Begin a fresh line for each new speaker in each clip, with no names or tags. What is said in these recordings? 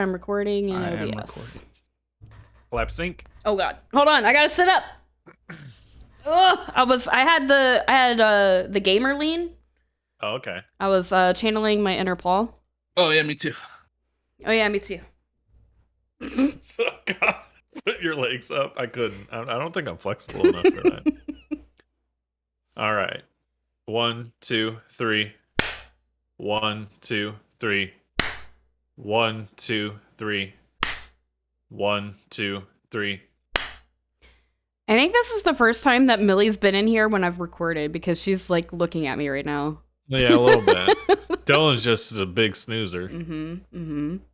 I'm recording in
I am
OBS.
recording.
Lap sync.
Oh god. Hold on, I gotta sit up. Ugh, I had the gamer lean.
Oh, okay.
I was channeling my inner Paul.
Oh yeah, me too.
Oh yeah, me too.
So, God, put your legs up. I couldn't. I don't think I'm flexible enough for that. All right. 1, 2, 3. 1, 2, 3. 1, 2, 3. 1, 2, 3.
I think this is the first time that Millie's been in here when I've recorded because she's like looking at me right now.
Yeah, a little bit. Dylan's just a big snoozer.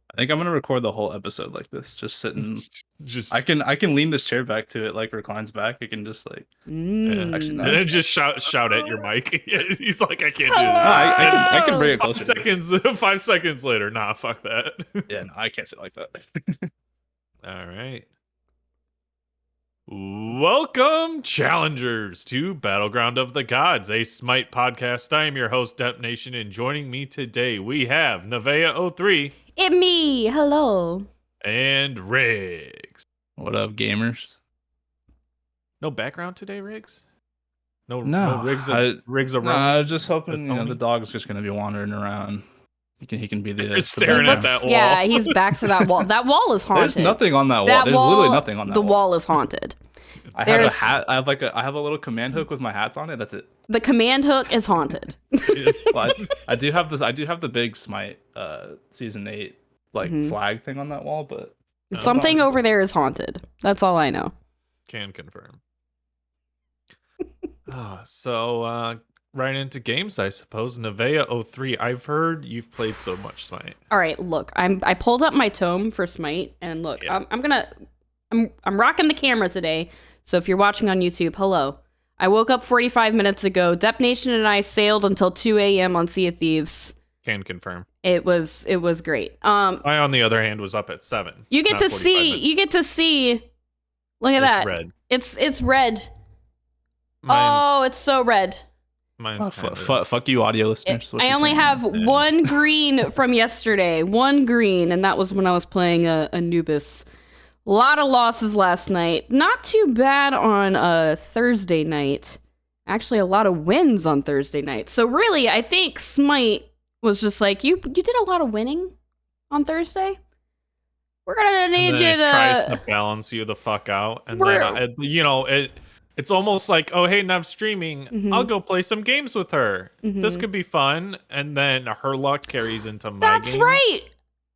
I think I'm gonna record the whole episode like this, just sitting.
Just
I can lean this chair back to it like reclines back. I can just like. Actually, no.
and then just shout at your mic. He's like, I can't do this.
No, I can bring it
5
closer.
seconds. 5 seconds later. Nah, fuck that.
Yeah, no, I can't sit like that.
All right. Welcome, challengers, to Battleground of the Gods, a Smite podcast. I am your host, Dep Nation, and joining me today we have Nevaeh03
It me. Hello.
and Riggs.
What up, gamers?
No background today, Riggs? No
Riggs
around.
I was just hoping
Tony?
the dog's just gonna be wandering around. He can be the.
You're staring at that wall.
Yeah, he's back to that wall. That wall is haunted.
There's nothing on that wall.
That
There's
wall,
literally nothing on that
the
wall.
wall is haunted.
I have a
There's-
hat. I have a little command hook with my hats on it. That's it.
The command hook is haunted.
Well, I do have this. I do have the big Smite season 8 flag thing on that wall, but
Something over there is haunted. That's all I know.
Can confirm. So, right into games, I suppose. Nevaeh03, I've heard you've played so much Smite.
All right, look, I pulled up my tome for Smite, and look,
Yeah.
I'm rocking the camera today. So if you're watching on YouTube, hello. I woke up 45 minutes ago. Dep Nation and I sailed until 2 a.m. on Sea of Thieves.
Can confirm.
It was great.
I, on the other hand, was up at 7.
You get
not
to
45
see.
minutes.
You get to see. Look at
It's
that.
red.
It's red.
Mine's,
Oh, it's so red.
mine's kind of
fuck you, audio listeners. what
I
you
only
saying.
have one green from yesterday. One green, and that was when I was playing Anubis. A lot of losses last night. Not too bad on Thursday night. Actually, a lot of wins on Thursday night. So really, I think Smite was just like, you did a lot of winning on Thursday. We're gonna need
and
you
then it tries
to.
to balance you the fuck out, and
We're-
then it's almost like, oh hey, Nev's streaming.
Mhm.
I'll go play some games with her. This
Mhm.
could be fun, and then her luck carries into my
That's
games.
right.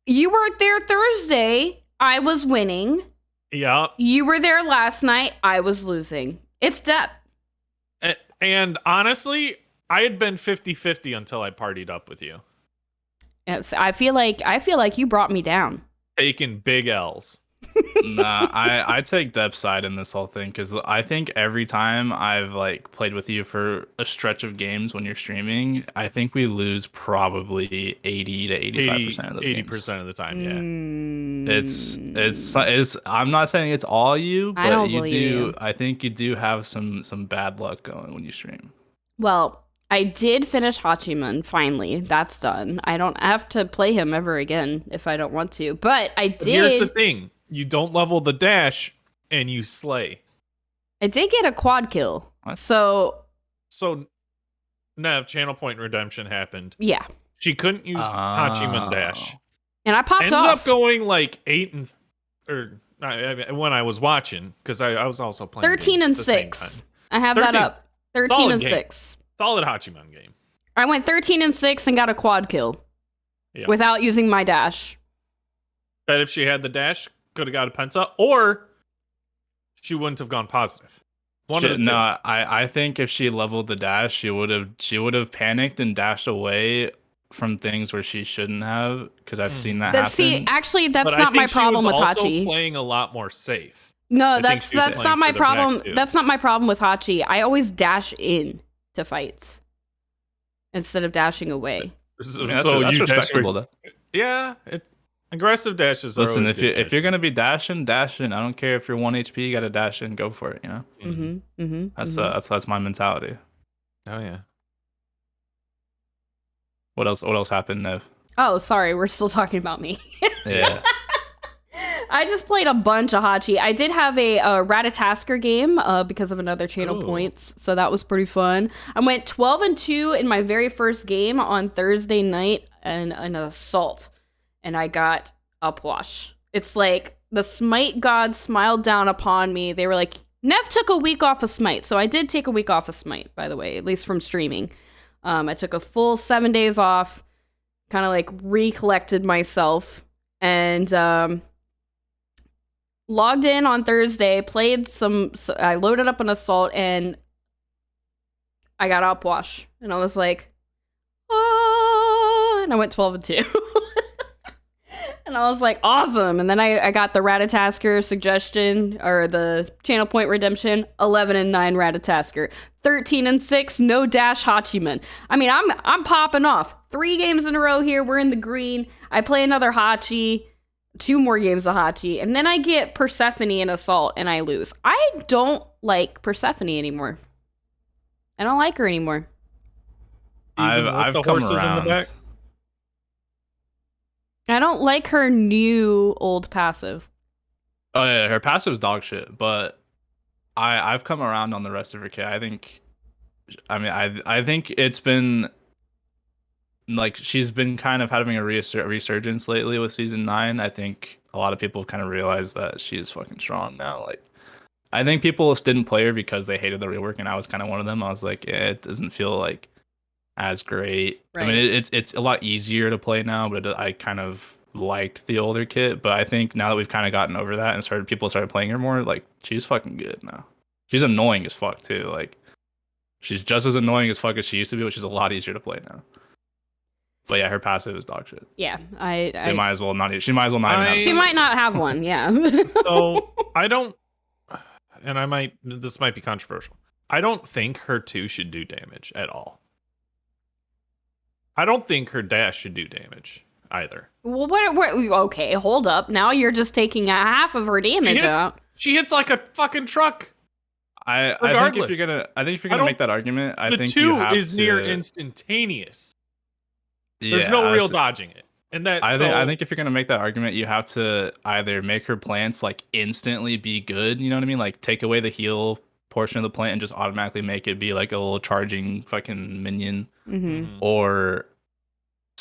You weren't there Thursday. I was winning.
Yeah,
You were there last night. I was losing. It's Dep.
and honestly, I had been 50-50 until I partied up with you,
Yes, I feel like you brought me down.
taking big L's.
Nah, I take Dep's side in this whole thing because I think every time I've played with you for a stretch of games when you're streaming, I think we lose probably 80 to 85% of those
80% of the time. Yeah.
games. It's I'm not saying it's all you,
I don't
but you
believe
do.
you.
I think you do have some bad luck going when you stream.
Well, I did finish Hachiman finally. That's done. I don't have to play him ever again if I don't want to. But I
But here's the
did.
thing: you don't level the dash, and you slay.
I did get a quad kill.
What?
So
So, Nev, Channel Point Redemption happened.
yeah,
She couldn't use Hachiman dash.
and I popped
Ends
off.
up going like 8 and when I was watching, because I was also playing
13
games
and
at the same
6.
time.
I have that
13
up. 13
solid
and
game.
6.
Solid Hachiman game.
I went 13 and 6 and got a quad kill
Yeah.
without using my dash.
Bet if she had the dash, could have got a penta, or she wouldn't have gone positive. One of the two.
No, I think if she leveled the dash, she would have panicked and dashed away from things where she shouldn't have, because I've seen that happen.
See, actually, that's
But I
not my
think she
problem
was
with
also
Hachi.
playing a lot more safe.
No,
I think
that's
she was
not
playing
my
for the back,
problem.
too.
That's not my problem with Hachi. I always dash in to fights instead of dashing away.
So,
I mean, that's
so
that's
you dash
respectable though.
Yeah, it's aggressive dashes. Are
Listen,
always
if
good.
you're gonna be dashing, dash in. I don't care if you're 1 HP, you gotta dash in, go for it. You know,
Mm-hmm. Mm-hmm.
that's my mentality.
Oh yeah.
What else happened, Nev?
Oh, sorry, we're still talking about me.
Yeah.
I just played a bunch of Hachi. I did have a Ratatasker game because of another channel
Ooh.
points, so that was pretty fun. I went 12-2 in my very first game on Thursday night in an assault, and I got Upwash. It's like the Smite gods smiled down upon me. They were like, Nev took a week off of Smite, so I did take a week off of Smite, by the way, at least from streaming. I took a full 7 days off, kind of like recollected myself, and logged in on Thursday, played I loaded up an assault, and I got Upwash, and I was like, and I went 12-2. And I was like, awesome. And then I got the Ratatasker suggestion, or the channel point redemption, 11-9 Ratatasker. 13-6, no dash Hachiman. I mean, I'm popping off. 3 games in a row here. We're in the green. I play another Hachi, 2 more games of Hachi, and then I get Persephone in Assault, and I lose. I don't like Persephone anymore. I don't like her anymore.
Even with
I've
the
come
horses
around.
in the back.
I don't like her new old passive.
Oh yeah, her passive's dog shit, but I've come around on the rest of her kit. I think it's been like she's been kind of having a resurgence lately with season 9. I think a lot of people have kind of realized that she is fucking strong now. Like, I think people just didn't play her because they hated the rework, and I was kind of one of them. I was like, yeah, it doesn't feel like as great.
Right.
I mean, it's a lot easier to play now, but I kind of liked the older kit. But I think now that we've kind of gotten over that and people started playing her more, like, she's fucking good now. She's annoying as fuck too. Like, she's just as annoying as fuck as she used to be, which is a lot easier to play now. But yeah, her passive is dog shit.
Yeah,
They might as well not. She might as well not even have.
she might not have one. Yeah.
So I don't, and this might be controversial. I don't think her 2 should do damage at all. I don't think her dash should do damage either.
Well, what? Okay, hold up. Now you're just taking a half of her damage out.
She hits like a fucking truck.
I think
Regardless.
if you're gonna make that argument, I
The
think you
2
have
is
to,
near instantaneous.
Yeah,
There's no real dodging it. And that
I think if you're gonna make that argument, you have to either make her plants like instantly be good, you know what I mean? Like, take away the heal portion of the plant and just automatically make it be like a little charging fucking minion,
Mm-hmm.
or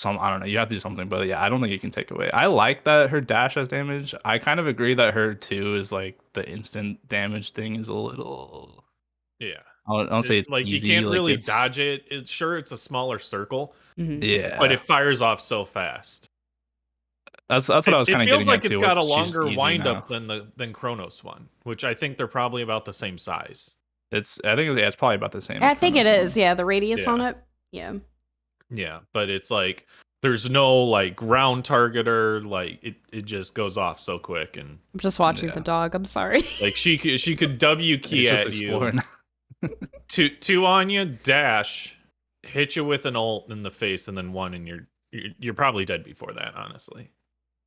I don't know. You have to do something, but yeah, I don't think you can take away. I like that her dash has damage. I kind of agree that her 2 is like the instant damage thing is a little.
Yeah.
I don't say it's
like
easy.
you can't
like,
really
it's,
dodge it. It's a smaller circle,
Mm-hmm.
Yeah,
but it fires off so fast.
that's what I was kind of getting.
It feels like
at
it's
too,
got a
with she's
longer
easy
wind
now.
up than Chronos one, which I think they're probably about the same size.
I think it's probably about the same.
I
as
think it
Chronos
is. Yeah, the radius
Yeah.
on it. Yeah.
Yeah, but it's like there's no like ground targeter. Like it just goes off so quick, and
I'm just watching
Yeah.
the dog. I'm sorry.
like she could W key
It's just
at you,
exploring.
two on you, dash, hit you with an ult in the face, and then 1, and you're probably dead before that. Honestly,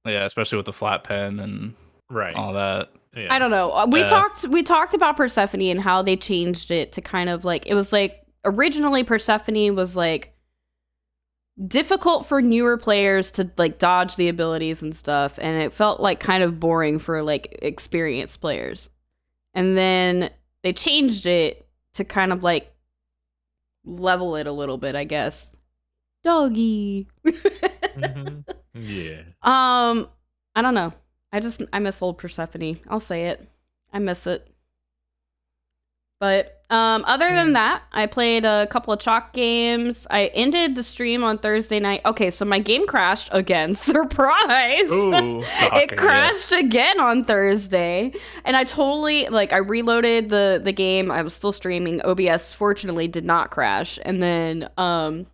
Yeah, especially with the flat pen and
right?
all that.
Yeah.
I don't know. We
Yeah.
talked about Persephone and how they changed it to kind of like, it was like originally Persephone was like difficult for newer players to like dodge the abilities and stuff, and it felt like kind of boring for like experienced players. And then they changed it to kind of like level it a little bit, I guess. Doggy.
Mhm. Yeah.
I don't know. I miss old Persephone. I'll say it. I miss it. But other than that, I played a couple of chalk games. I ended the stream on Thursday night. Okay, so my game crashed again. Surprise!
Ooh,
It crashed again on Thursday. And I totally, like, I reloaded the game. I was still streaming. OBS fortunately did not crash. And then I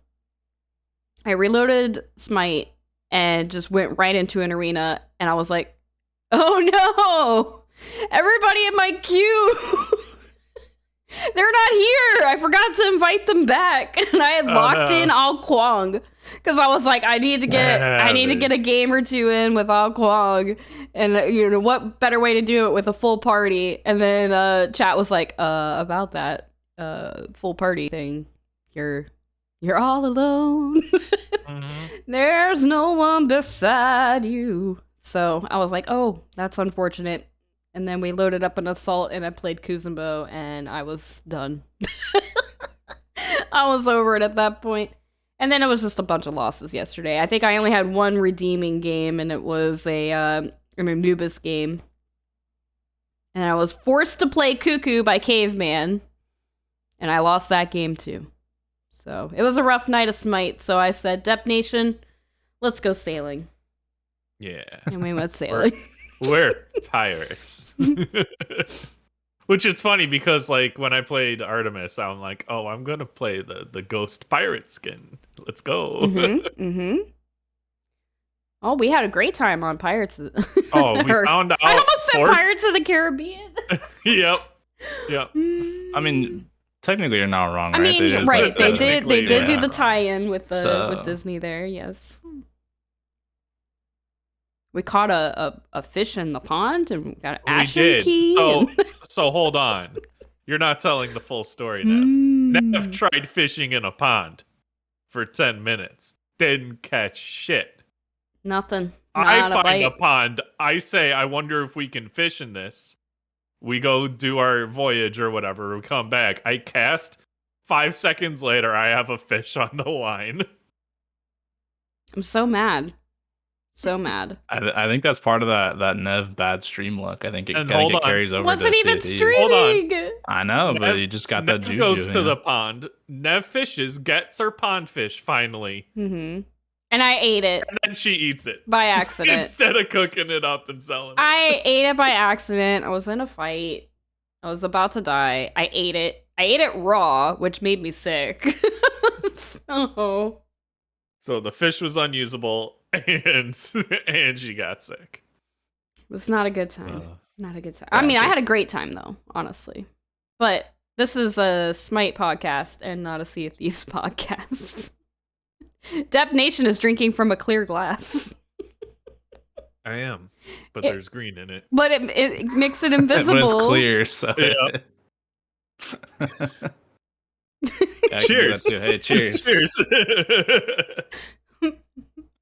reloaded Smite and just went right into an arena. And I was like, oh no! Everybody in my queue! They're not here! I forgot to invite them back. And I had locked in Al Kwong. Because I was like, I need to get a game or 2 in with Al Kwong. And you know, what better way to do it with a full party? And then chat was like, about that full party thing. You're all alone.
Mhm.
There's no one beside you. So I was like, oh, that's unfortunate. And then we loaded up an assault and I played Kuzumbo and I was done. I was over it at that point. And then it was just a bunch of losses yesterday. I think I only had one redeeming game and it was an Anubis game. And I was forced to play Cuckoo by Caveman. And I lost that game too. So it was a rough night of Smite. So I said, Dep Nation, let's go sailing.
Yeah.
And we went sailing.
We're pirates. Which it's funny because like when I played Artemis, I'm like, oh, I'm gonna play the ghost pirate skin. Let's go.
Oh, we had a great time on Pirates.
Oh, we found out.
I almost said Pirates of the Caribbean.
Yep.
I mean, technically you're not wrong.
I
Right?
mean, right? They did do the
yeah.
tie-in with with Disney there. Yes. We caught a fish in the pond and we got an ashen
did.
key.
So hold on. You're not telling the full story, Nev. Nev
Mm.
tried fishing in a pond for 10 minutes. Didn't catch shit.
Nothing.
I
Not a
find a
bite.
pond. I say, I wonder if we can fish in this. We go do our voyage or whatever. We come back. I cast. 5 seconds later, I have a fish on the line.
I'm so mad. So mad.
I think that's part of that Nev bad stream luck. I think it
hold
carries over.
Wasn't
to
even
CFE.
streaming.
Hold on.
I know, but
Nev-
you just got that
Nev
juju.
goes to
you know?
the pond. Nev fishes, gets her pond fish finally,
And I ate it
and then she eats it
by accident.
instead of cooking it up and selling it.
I ate it by accident. I was in a fight. I was about to die. I ate it. I ate it raw, which made me sick.
So the fish was unusable, and she got sick.
It was not a good time. Not a good time. I
gotcha.
mean, I had a great time though, honestly. But this is a Smite podcast and not a Sea of Thieves podcast. Dep Nation is drinking from a clear glass,
I am, but
It-
there's green in it.
but it makes it invisible.
but it's clear, so.
Yeah.
I can do that
Cheers.
too. Hey, cheers.
Cheers.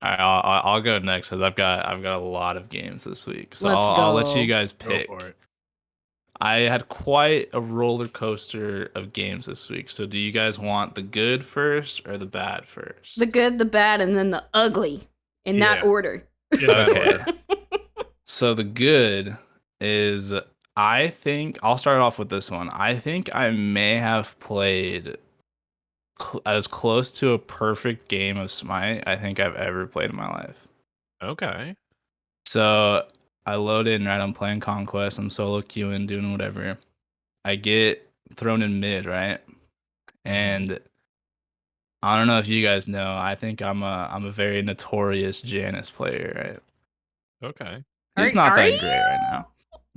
All right, I'll go next because I've got a lot of games this week, so
Let's
I'll let
go.
you guys
Go
pick.
for it.
I had quite a roller coaster of games this week. So do you guys want the good first or the bad first?
The good, the bad, and then the ugly in that
Yeah.
order.
In that
Okay.
order.
So the good is I think I'll start off with this one. I think I may have played as close to a perfect game of Smite I think I've ever played in my life.
Okay.
So I load in, right? I'm playing Conquest. I'm solo queuing, doing whatever. I get thrown in mid, right? And I don't know if you guys know. I think I'm a very notorious Janus player, right?
Okay.
He's
Are-
not
are
that
you?
great right now.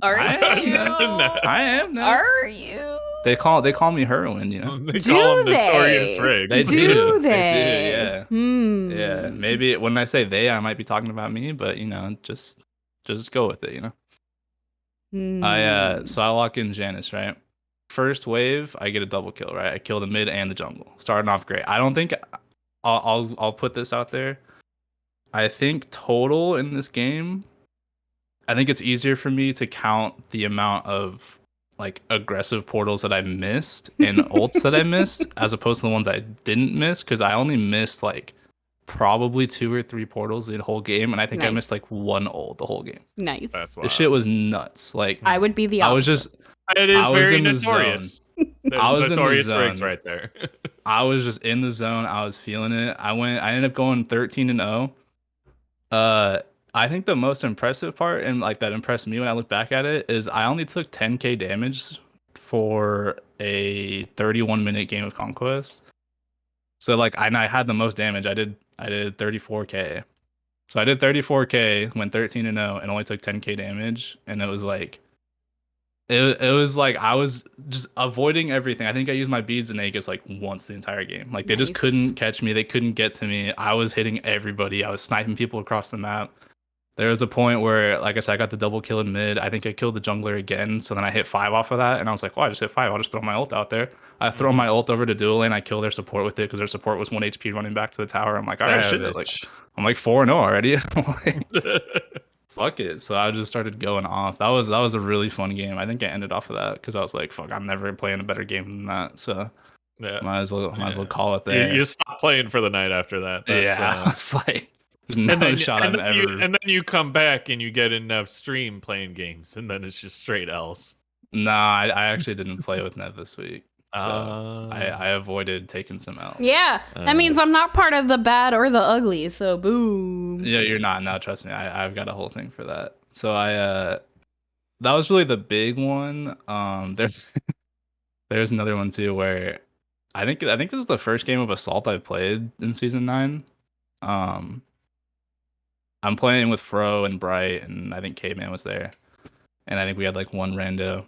Are
I
you?
No.
I am now.
Are you?
They call me heroine, you know.
They
Do
call him
they?
Notorious Riggs.
They
Do
do.
they?
They do, yeah.
Hmm.
Yeah, maybe when I say they, I might be talking about me, but you know, just go with it, you know.
Hmm.
So I lock in Janus, right? First wave, I get a double kill, right? I kill the mid and the jungle. Starting off great. I don't think I'll put this out there. I think total in this game, I think it's easier for me to count the amount of like aggressive portals that I missed and ults that I missed as opposed to the ones I didn't miss, because I only missed like probably 2 or 3 portals the whole game, and I think I
Nice.
missed like 1 ult the whole game.
Nice.
That's why.
This shit was nuts. Like
I would be the
I
opposite.
was just
It is
I was
very
in the
notorious. There's
I was in the
Notorious
zone.
Riggs right there.
I was just in the zone. I was feeling it. I ended up going 13-0. I think the most impressive part, and like that impressed me when I look back at it, is I only took 10k damage for a 31-minute game of Conquest. So like I had the most damage. I did 34k. So I did 34k, went 13-0, and only took 10k damage, and it was like it was like I was just avoiding everything. I think I used my beads and Aegis like once the entire game. Like they just
Nice.
couldn't catch me. They couldn't get to me. I was hitting everybody. I was sniping people across the map. There was a point where, like I said, I got the double kill in mid. I think I killed the jungler again. So then I hit 5 off of that. And I was like, well, I just hit 5. I'll just throw my ult out there. I throw my ult over to dual lane. I kill their support with it because their support was 1 HP running back to the tower. I'm like, all right, shit. Like, I'm like 4-0 already. fuck it. So I just started going off. That was a really fun game. I think I ended off of that because I was like, fuck, I'm never playing a better game than that. So
Yeah.
might as well call it
You,
there.
you stop playing for the night after that. That's,
yeah, it's like there's no
and then,
shot
and
I'm
then
ever.
and then you come back and you get enough stream playing games, and then it's just straight L's.
Nah, I actually didn't play with Ned this week. So
Ah.
I avoided taking some L.
Yeah, that means I'm not part of the bad or the ugly. So boom.
Yeah, you're not. No, trust me. I've got a whole thing for that. So that was really the big one. There's another one too where I think this is the first game of Assault I've played in season 9. I'm playing with Fro and Bright, and I think K-Man was there, and I think we had like one rando,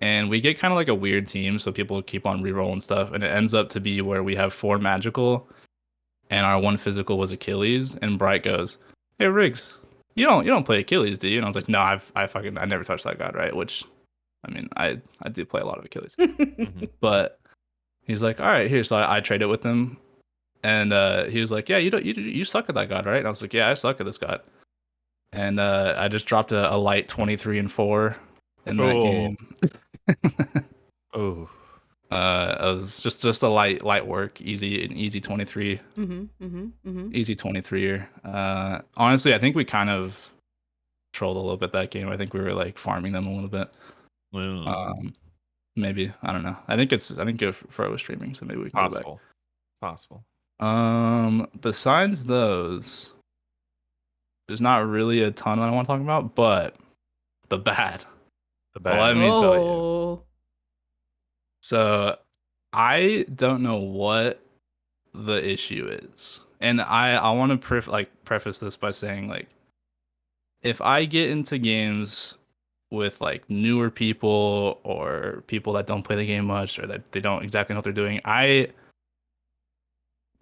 and we get kind of like a weird team, so people keep on rerolling stuff, and it ends up to be where we have 4 magical, and our 1 physical was Achilles, and Bright goes, "Hey Riggs, you don't play Achilles, do you?" And I was like, "No, I never touched that god, right?" Which, I mean, I do play a lot of Achilles, but he's like, "All right, here." So I trade it with him, and he was like, "Yeah, you suck at that god, right?" And I was like, "Yeah, I suck at this god." And I just dropped a light 23 and 4 in that game.
Oh.
It was just a light work, easy 23. Easy 23er. Honestly, I think we kind of trolled a little bit that game. I think we were like farming them a little bit. Maybe, I don't know. I think if Fro was streaming, so maybe we can go back.
Possible.
Besides those, there's not really a ton that I want to talk about, but the bad. Let me tell you. So I don't know what the issue is, and I want to preface this by saying, like, if I get into games with like newer people or people that don't play the game much or that they don't exactly know what they're doing, I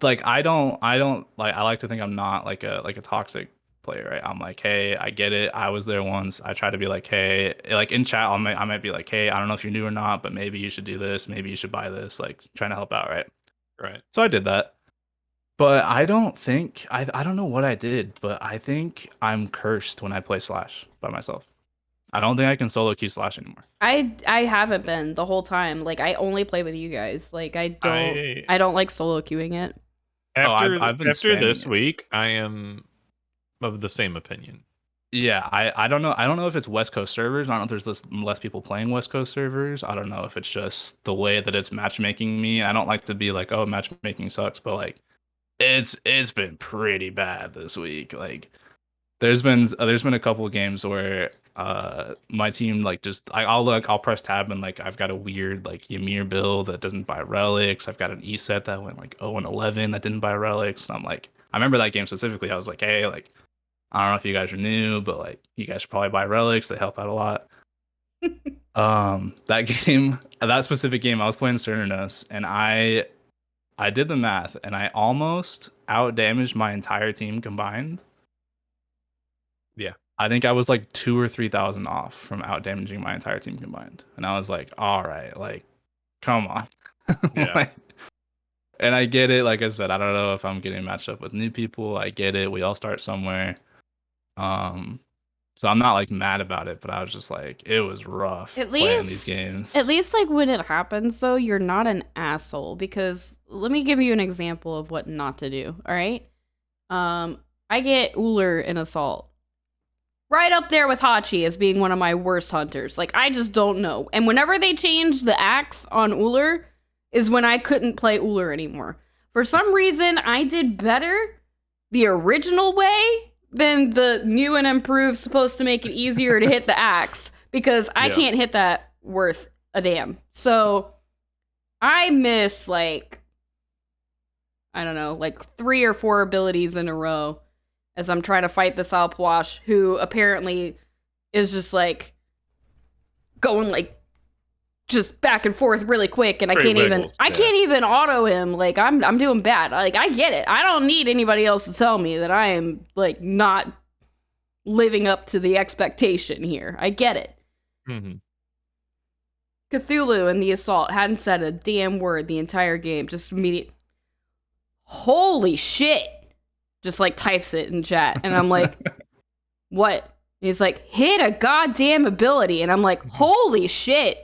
like to think I'm not like a toxic player, right? I'm like, hey, I get it. I was there once. I try to be like, hey, like in chat, I might be like, hey, I don't know if you're new or not, but maybe you should do this. Maybe you should buy this. Like trying to help out, right?
Right.
So I did that. But I don't think I don't know what I did, but I think I'm cursed when I play Slash by myself. I don't think I can solo queue Slash anymore.
I haven't been the whole time. Like I only play with you guys. Like I don't like solo queuing it.
After this week, I am of the same opinion.
Yeah, I don't know. I don't know if it's West Coast servers. I don't know if there's less people playing West Coast servers. I don't know if it's just the way that it's matchmaking me. I don't like to be like, oh, matchmaking sucks, but like it's been pretty bad this week. Like there's been a couple of games where my team like just I'll press tab and like I've got a weird like Ymir build that doesn't buy relics. I've got an E-set that went like 0-11 that didn't buy relics. And I'm like, I remember that game specifically. I was like, hey, like I don't know if you guys are new, but like you guys should probably buy relics. They help out a lot. That specific game, I was playing Cernerus, and I did the math, and I almost out damaged my entire team combined.
Yeah,
I think I was like 2,000 or 3,000 off from out damaging my entire team combined, and I was like, all right, like, come on.
Yeah.
Like, and I get it. Like I said, I don't know if I'm getting matched up with new people. I get it. We all start somewhere. So I'm not like mad about it, but I was just like, it was rough playing these games.
At least like when it happens though, you're not an asshole, because let me give you an example of what not to do. All right. I get Uller in Assault. Right up there with Hachi as being one of my worst hunters. Like I just don't know. And whenever they changed the axe on Uller is when I couldn't play Uller anymore. For some reason, I did better the original way than the new and improved supposed to make it easier to hit the axe, because I can't hit that worth a damn. So I miss like, I don't know, like 3 or 4 abilities in a row as I'm trying to fight this Alpwash, who apparently is just like going like just back and forth really quick, and I can't even auto him. Like I'm doing bad. Like I get it. I don't need anybody else to tell me that I am like not living up to the expectation here. I get it.
Mm-hmm.
Cthulhu in the Assault hadn't said a damn word the entire game. Just immediate. Holy shit! Just like types it in chat, and I'm like, what? He's like, hit a goddamn ability. And I'm like, holy shit.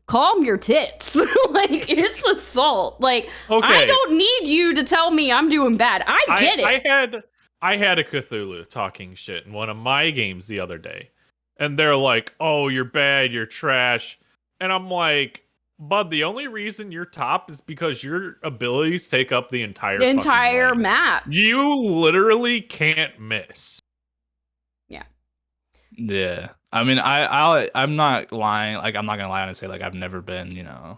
Calm your tits. Like, it's assault. Like,
Okay.
I don't need you to tell me I'm doing bad. I get it.
I had a Cthulhu talking shit in one of my games the other day. And they're like, "Oh, you're bad, you're trash." And I'm like, "Bud, the only reason you're top is because your abilities take up the entire
The
fucking
entire
lane.
map.
You literally can't miss."
Yeah. I mean, I'm not lying. Like, I'm not gonna lie and say like I've never been,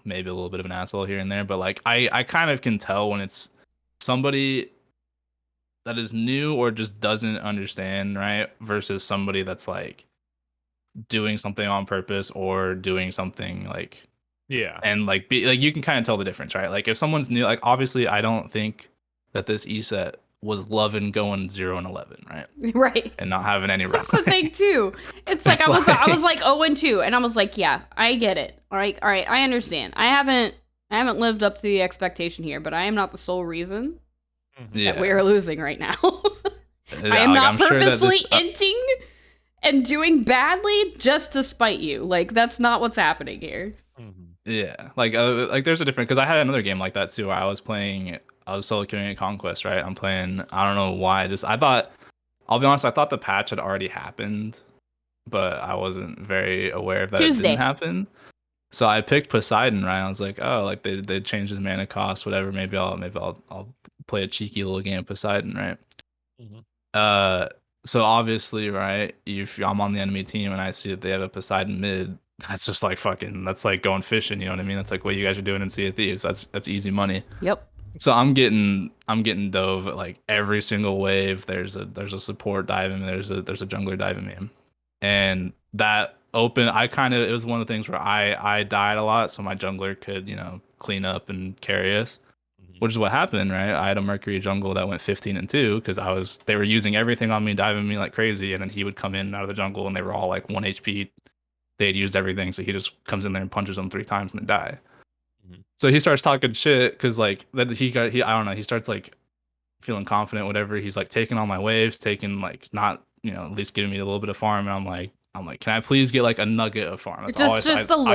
maybe a little bit of an asshole here and there, but like I kind of can tell when it's somebody that is new or just doesn't understand, right? Versus somebody that's like doing something on purpose or doing something like
Yeah.
and like be like you can kind of tell the difference, right? Like if someone's new, like obviously I don't think that this ESET was loving going 0-11, right?
Right.
And not having any
That's the thing too. It's like I was like 0-2, and I was like, yeah, I get it. All right, I understand. I haven't lived up to the expectation here, but I am not the sole reason that we are losing right now. I am not purposely inting and doing badly just to spite you. Like, that's not what's happening here.
Yeah, like there's a different, because I had another game like that too where I was solo queuing at Conquest, right? I'm playing, I don't know why, I'll be honest, I thought the patch had already happened, but I wasn't very aware of that it didn't happen. So I picked Poseidon, right? I was like, oh, like they changed his mana cost, whatever. Maybe I'll play a cheeky little game of Poseidon, right? So obviously, right, if I'm on the enemy team and I see that they have a Poseidon mid, that's just like that's like going fishing, you know what I mean? That's like what you guys are doing in Sea of Thieves. That's easy money.
Yep.
So I'm getting dove at like every single wave. There's a support diving, there's a jungler diving me. And that it was one of the things where I died a lot so my jungler could, clean up and carry us. Which is what happened, right? I had a Mercury jungle that went 15-2 because they were using everything on me, diving me like crazy, and then he would come in and out of the jungle and they were all like 1 HP. They had used everything, so he just comes in there and punches them 3 times and they die. So he starts talking shit because like that I don't know, he starts like feeling confident, whatever. He's like taking all my waves, taking like not, at least giving me a little bit of farm, and I'm like, can I please get like a nugget of farm? That's
just a little.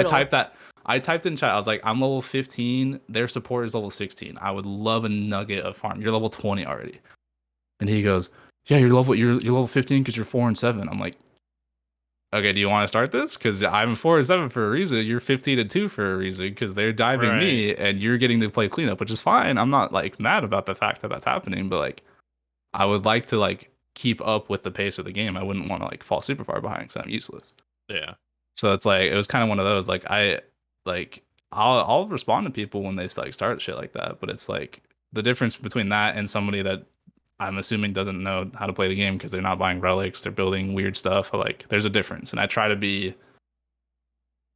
I typed in chat. I was like, I'm level 15. Their support is level 16. I would love a nugget of farm. You're level 20 already. And he goes, yeah, you're level 15 because you're 4 and 7. I'm like, okay, do you want to start this? Because I'm 4 and 7 for a reason. You're 15-2 for a reason because they're diving me and you're getting to play cleanup, which is fine. I'm not like mad about the fact that that's happening, but like, I would like to like keep up with the pace of the game. I wouldn't want to like fall super far behind because I'm useless.
Yeah.
So it's like, it was kind of one of those, like I'll respond to people when they like start shit like that, but it's like the difference between that and somebody that I'm assuming doesn't know how to play the game because they're not buying relics, they're building weird stuff. Like there's a difference, and I try to be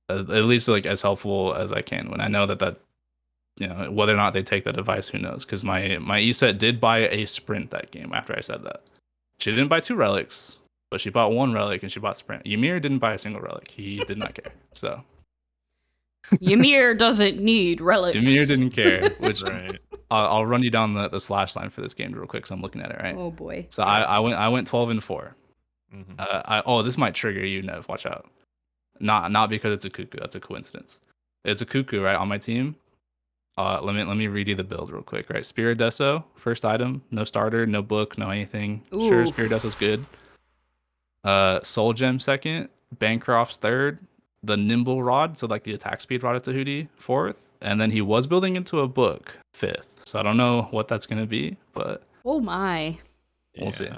at least like as helpful as I can when I know that whether or not they take that advice, who knows? Because my ESET did buy a sprint that game after I said that. She didn't buy 2 relics, but she bought 1 relic and she bought sprint. Ymir didn't buy a single relic. He did not care. So
Ymir doesn't need relics.
Ymir didn't care, which I'll run you down the slash line for this game real quick because I'm looking at it, right?
Oh boy.
So I went 12-4. This might trigger you, Nev. Watch out. Not because it's a cuckoo. That's a coincidence. It's a cuckoo, right, on my team. Let me read you the build real quick, right? Spiridesso, first item, no starter, no book, no anything. Ooh. Sure, Spiridesso's good. Soul Gem second, Bancroft's third, the Nimble Rod, so like the attack speed rod at Tahuti, 4th, and then he was building into a book, 5th. So I don't know what that's gonna be, but
oh my,
we'll see.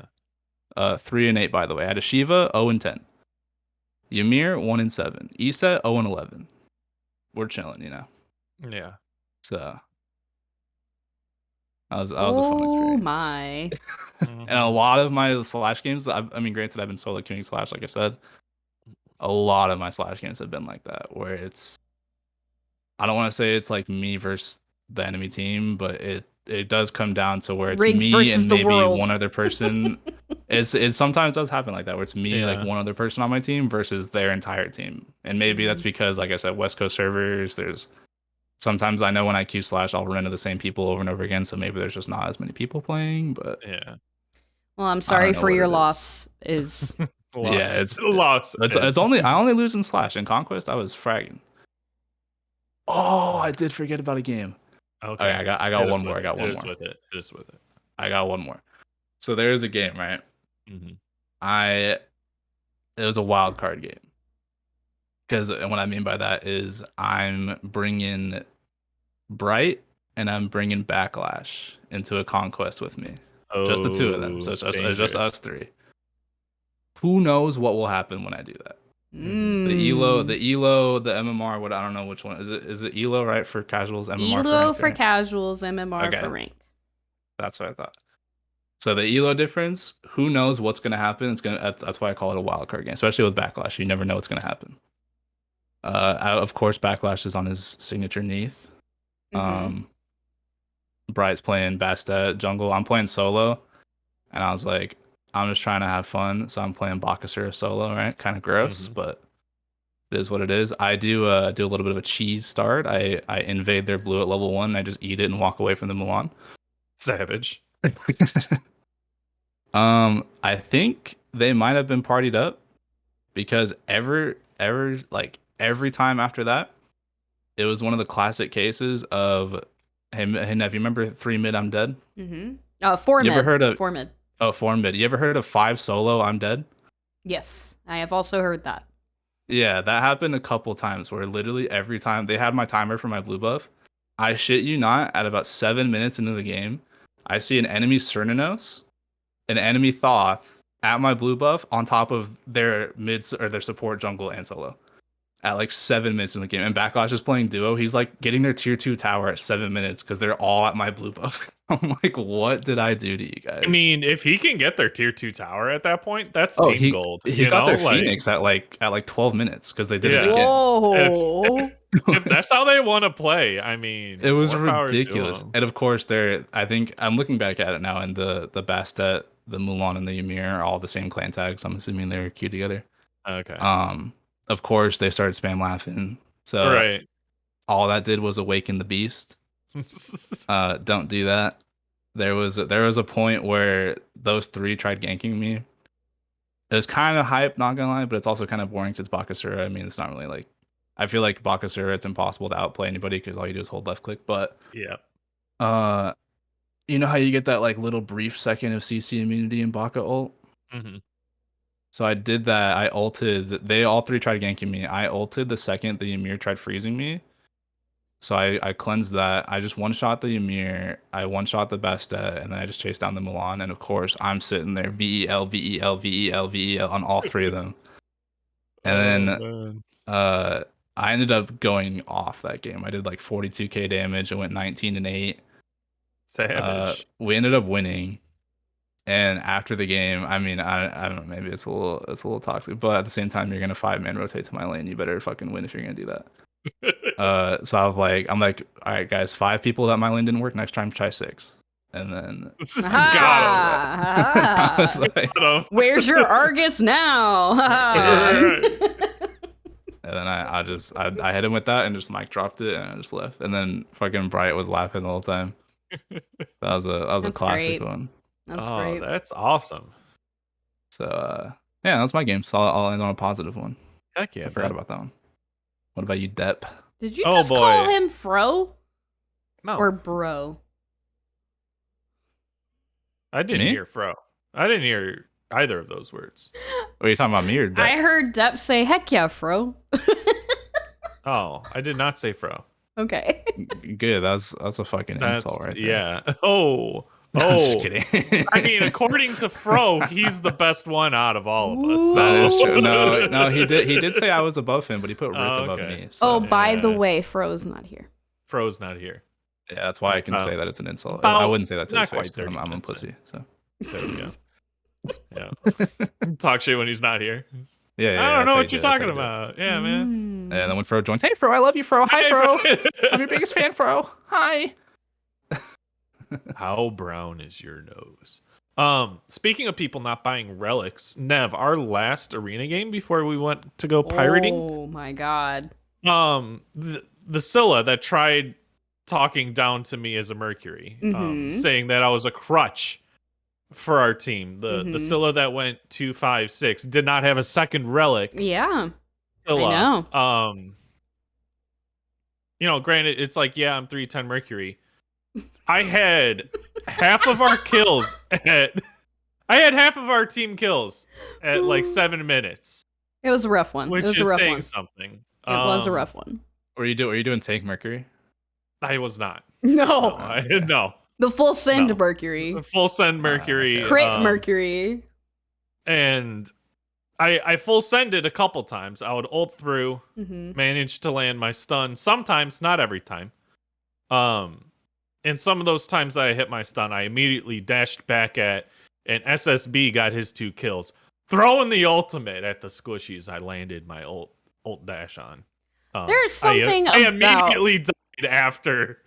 3 and 8, by the way. I had a Shiva, 0 and 10. Ymir, 1 and 7. ESET, 0 and 11. We're chilling,
Yeah.
So that was a fun experience.
Oh my.
And a lot of my Slash games, I mean, granted, I've been solo queuing Slash, like I said. A lot of my Slash games have been like that, where I don't want to say it's like me versus the enemy team, but it does come down to where it's
Riggs
me and maybe
world.
one other person. It sometimes does happen like that, where it's me, like one other person on my team versus their entire team. And maybe that's because, like I said, West Coast servers, sometimes I know when I queue Slash, I'll run into the same people over and over again, so maybe there's just not as many people playing, but
yeah.
Well, I'm sorry for your loss. Is
Yeah, it's
lost.
it's only I only lose in Slash. In Conquest, I was fragging. Oh, I did forget about a game.
Okay,
I got one more. I got one more.
With it. Just with it.
I got one more. So there is a game, right?
Mm-hmm.
It was a wild card game. Because what I mean by that is I'm bringing Bright and I'm bringing Backlash into a Conquest with me. Just the two of them. So it's just us three. Who knows what will happen when I do that? The Elo, the MMR. What I don't know which one is it. Is it Elo right for casuals? MMR
Elo
for
casuals, MMR
Okay.
for ranked.
That's what I thought. So the Elo difference. Who knows what's gonna happen? That's why I call it a wild card game, especially with Backlash. You never know what's gonna happen. Of course, Backlash is on his signature Neath. Bright's playing Bastet jungle. I'm playing solo, and I was like, I'm just trying to have fun, so I'm playing Bakasura solo, right? Kind of gross, but it is what it is. I do a little bit of a cheese start. I invade their blue at level 1, and I just eat it and walk away from the Mulan.
Savage.
I think they might have been partied up because every time after that, it was one of the classic cases of hey Nev, you remember 3 mid I'm dead?
4
you
mid.
Ever heard of
4 mid.
Oh, 4 mid. You ever heard of 5 solo I'm dead?
Yes, I have also heard that.
Yeah, that happened a couple times where literally every time they had my timer for my blue buff. I shit you not, at about 7 minutes into the game, I see an enemy Cernanos, an enemy Thoth at my blue buff on top of their mids or their support jungle and solo. At like 7 minutes in the game, and Backlash is playing duo. He's like getting their tier 2 tower at 7 minutes because they're all at my blue buff. I'm like, what did I do to you guys?
I mean, if he can get their tier 2 tower at that point, that's team gold.
He got their Phoenix at like 12 minutes because they did it again.
Whoa!
If that's how they want to play, I mean,
it was ridiculous. And of course, I think I'm looking back at it now, and the Bastet, the Mulan, and the Ymir are all the same clan tags. I'm assuming they're queued together.
Okay.
Of course, they started spam laughing. So all that did was awaken the beast. Don't do that. There was a point where those 3 tried ganking me. It was kind of hype, not gonna lie, but it's also kind of boring because it's Bakasura. I mean, it's not really like. I feel like Bakasura, it's impossible to outplay anybody because all you do is hold left click. But
yeah,
you know how you get that like little brief second of CC immunity in Baka ult. So I did that. I ulted. They all 3 tried ganking me. I ulted the second the Ymir tried freezing me. So I cleansed that. I just one-shot the Ymir. I one-shot the Bastet, and then I just chased down the Mulan. And of course, I'm sitting there VEL, VEL, VEL, VEL on all 3 of them. And then I ended up going off that game. I did like 42k damage. I went 19-8.
Savage.
We ended up winning. And after the game, I mean, I don't know, maybe it's a little toxic, but at the same time, you're gonna 5-man rotate to my lane. You better fucking win if you're gonna do that. So I'm like, all right, guys, 5 people that my lane didn't work. Next time, try 6. And then
I was like, where's your Argus now?
And then I hit him with that and just mic dropped it, and I just left. And then fucking Bright was laughing the whole time. That was a classic one.
That's great.
That's awesome.
So yeah, that's my game. So I'll end on a positive one.
Heck yeah,
I forgot about that one. What about you, Depp?
Did you just call him Fro?
No.
Or bro?
I didn't hear Fro. I didn't hear either of those words.
Are you talking about me or Depp?
I heard Depp say, heck yeah, Fro.
Oh, I did not say Fro.
Okay.
Good. That's a fucking insult right there.
Yeah. Oh.
I'm just kidding.
I mean, according to Fro, he's the best one out of all of us.
That is true. No, he did say I was above him, but he put Rick above me. So.
By the way, Fro's not here.
Fro's not here.
Yeah, that's why I can say that it's an insult. I wouldn't say that to his face because I'm a pussy. So
there we go. Yeah. Talk shit when he's not here.
Yeah,
I don't know what you're talking about. Yeah, man.
And then when Fro joins, hey Fro, I love you, Fro. Hi, Fro. I'm your biggest fan, Fro. Hi.
How brown is your nose? Speaking of people not buying relics, Nev, our last arena game before we went to go pirating.
Oh my god.
The Scylla that tried talking down to me as a Mercury, saying that I was a crutch for our team. The Scylla that went 256 did not have a second relic.
Yeah.
Scylla.
I
know. Granted, it's like, yeah, I'm 310 Mercury. I had half of our kills I had half of our team kills at like 7 minutes.
It was a rough one.
Which
it was
is
a rough
saying
one.
something.
It was a rough one.
Were you doing Tank Mercury?
I was not.
No.
No.
The full send
No.
Mercury.
Full send Mercury.
Crit Mercury.
And I full sended a couple times. I would ult through,
Mm-hmm.
manage to land my stun. Sometimes, not every time. And some of those times that I hit my stun, I immediately dashed back at, and SSB got his 2 kills. Throwing the ultimate at the squishies I landed my ult dash on.
There's something
I immediately died after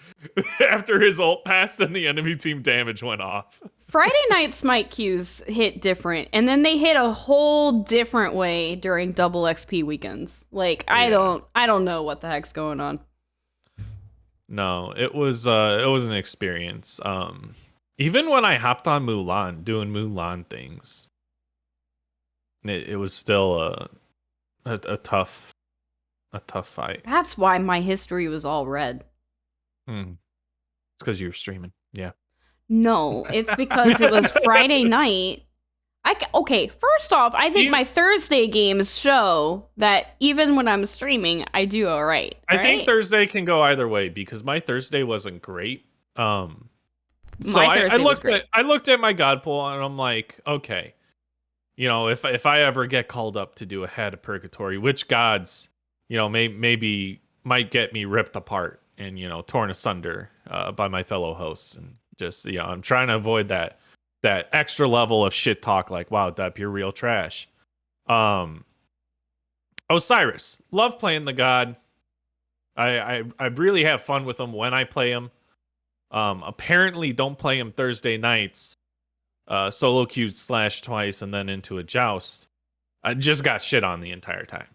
his ult passed and the enemy team damage went off.
Friday night smite queues hit different, and then they hit a whole different way during double XP weekends. Like I don't know what the heck's going on.
No, it was an experience. Even when I hopped on Mulan, doing Mulan things, it was still a tough fight.
That's why my history was all red.
It's because you were streaming. Yeah.
No, it's because it was Friday night. Okay, first off, I think my Thursday games show that even when I'm streaming, I do all right.
I think Thursday can go either way because my Thursday wasn't great. So I looked at my God pool and I'm like, okay, if I ever get called up to do a Hat of Purgatory, which gods, maybe might get me ripped apart and torn asunder by my fellow hosts, and just I'm trying to avoid that extra level of shit talk like, wow, Dep, you're real trash. Osiris, love playing the god. I really have fun with him when I play him. Apparently don't play him Thursday nights. Solo queued slash twice and then into a joust. I just got shit on the entire time.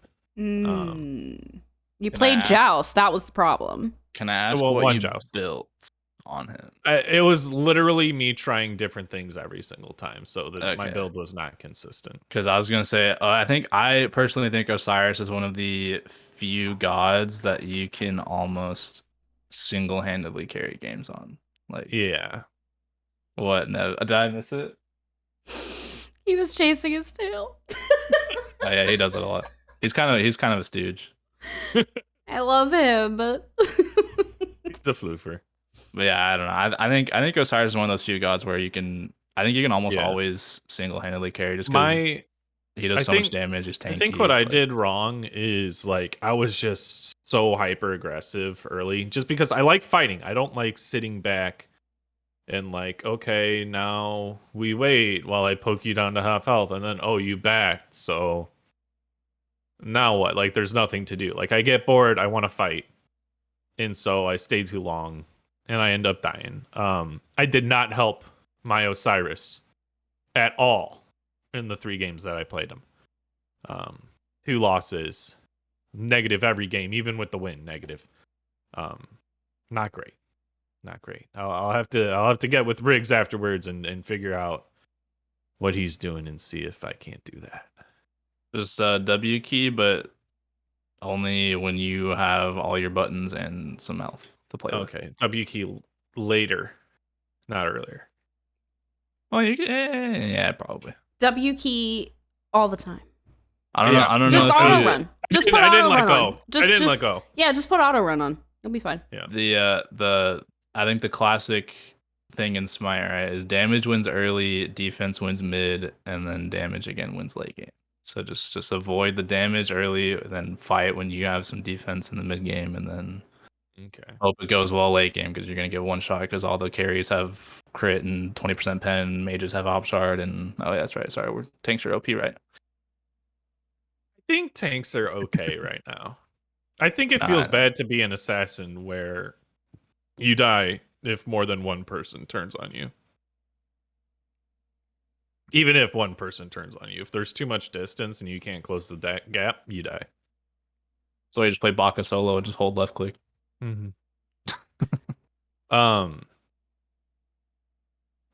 You played joust. That was the problem.
Can I ask what you built on him?
It was literally me trying different things every single time, so that my build was not consistent.
Because I was gonna say, I personally think Osiris is one of the few gods that you can almost single-handedly carry games on. Like,
yeah.
What? No, did I miss it?
He was chasing his tail.
Oh yeah, he does it a lot. He's kind of a stooge.
I love him.
He's a floofer.
But yeah, I don't know. I think Osiris is one of those few gods where you can almost always single-handedly carry just because he does so much damage. Just tanky.
I think what I did wrong is like I was just so hyper aggressive early, just because I like fighting. I don't like sitting back and like, okay, now we wait while I poke you down to half health, and then you backed, so now what? Like, there's nothing to do. Like, I get bored, I want to fight, and so I stay too long, and I end up dying. I did not help my Osiris at all in the 3 games that I played him. 2 losses, negative every game, even with the win, negative. Not great. I'll have to get with Riggs afterwards and figure out what he's doing and see if I can't do that.
Just W key, but only when you have all your buttons and some health to play with.
Okay, W key later, not earlier.
Oh, you can, yeah, probably.
W key all the time.
I don't know.
Just auto run. Just put auto run on.
I didn't let go.
Yeah, just put auto run on. You'll be fine.
Yeah. I think the classic thing in Smite, right, is damage wins early, defense wins mid, and then damage again wins late game. So just avoid the damage early, then fight when you have some defense in the mid game, and then hope it goes well late game because you're gonna get one shot because all the carries have crit and 20% pen, mages have op shard, and that's right. Sorry, tanks are OP, right?
I think tanks are okay right now. I think it feels bad to be an assassin where you die if more than one person turns on you. Even if one person turns on you. If there's too much distance and you can't close the gap, you die.
So you just play Baka solo and just hold left click.
Mm-hmm. I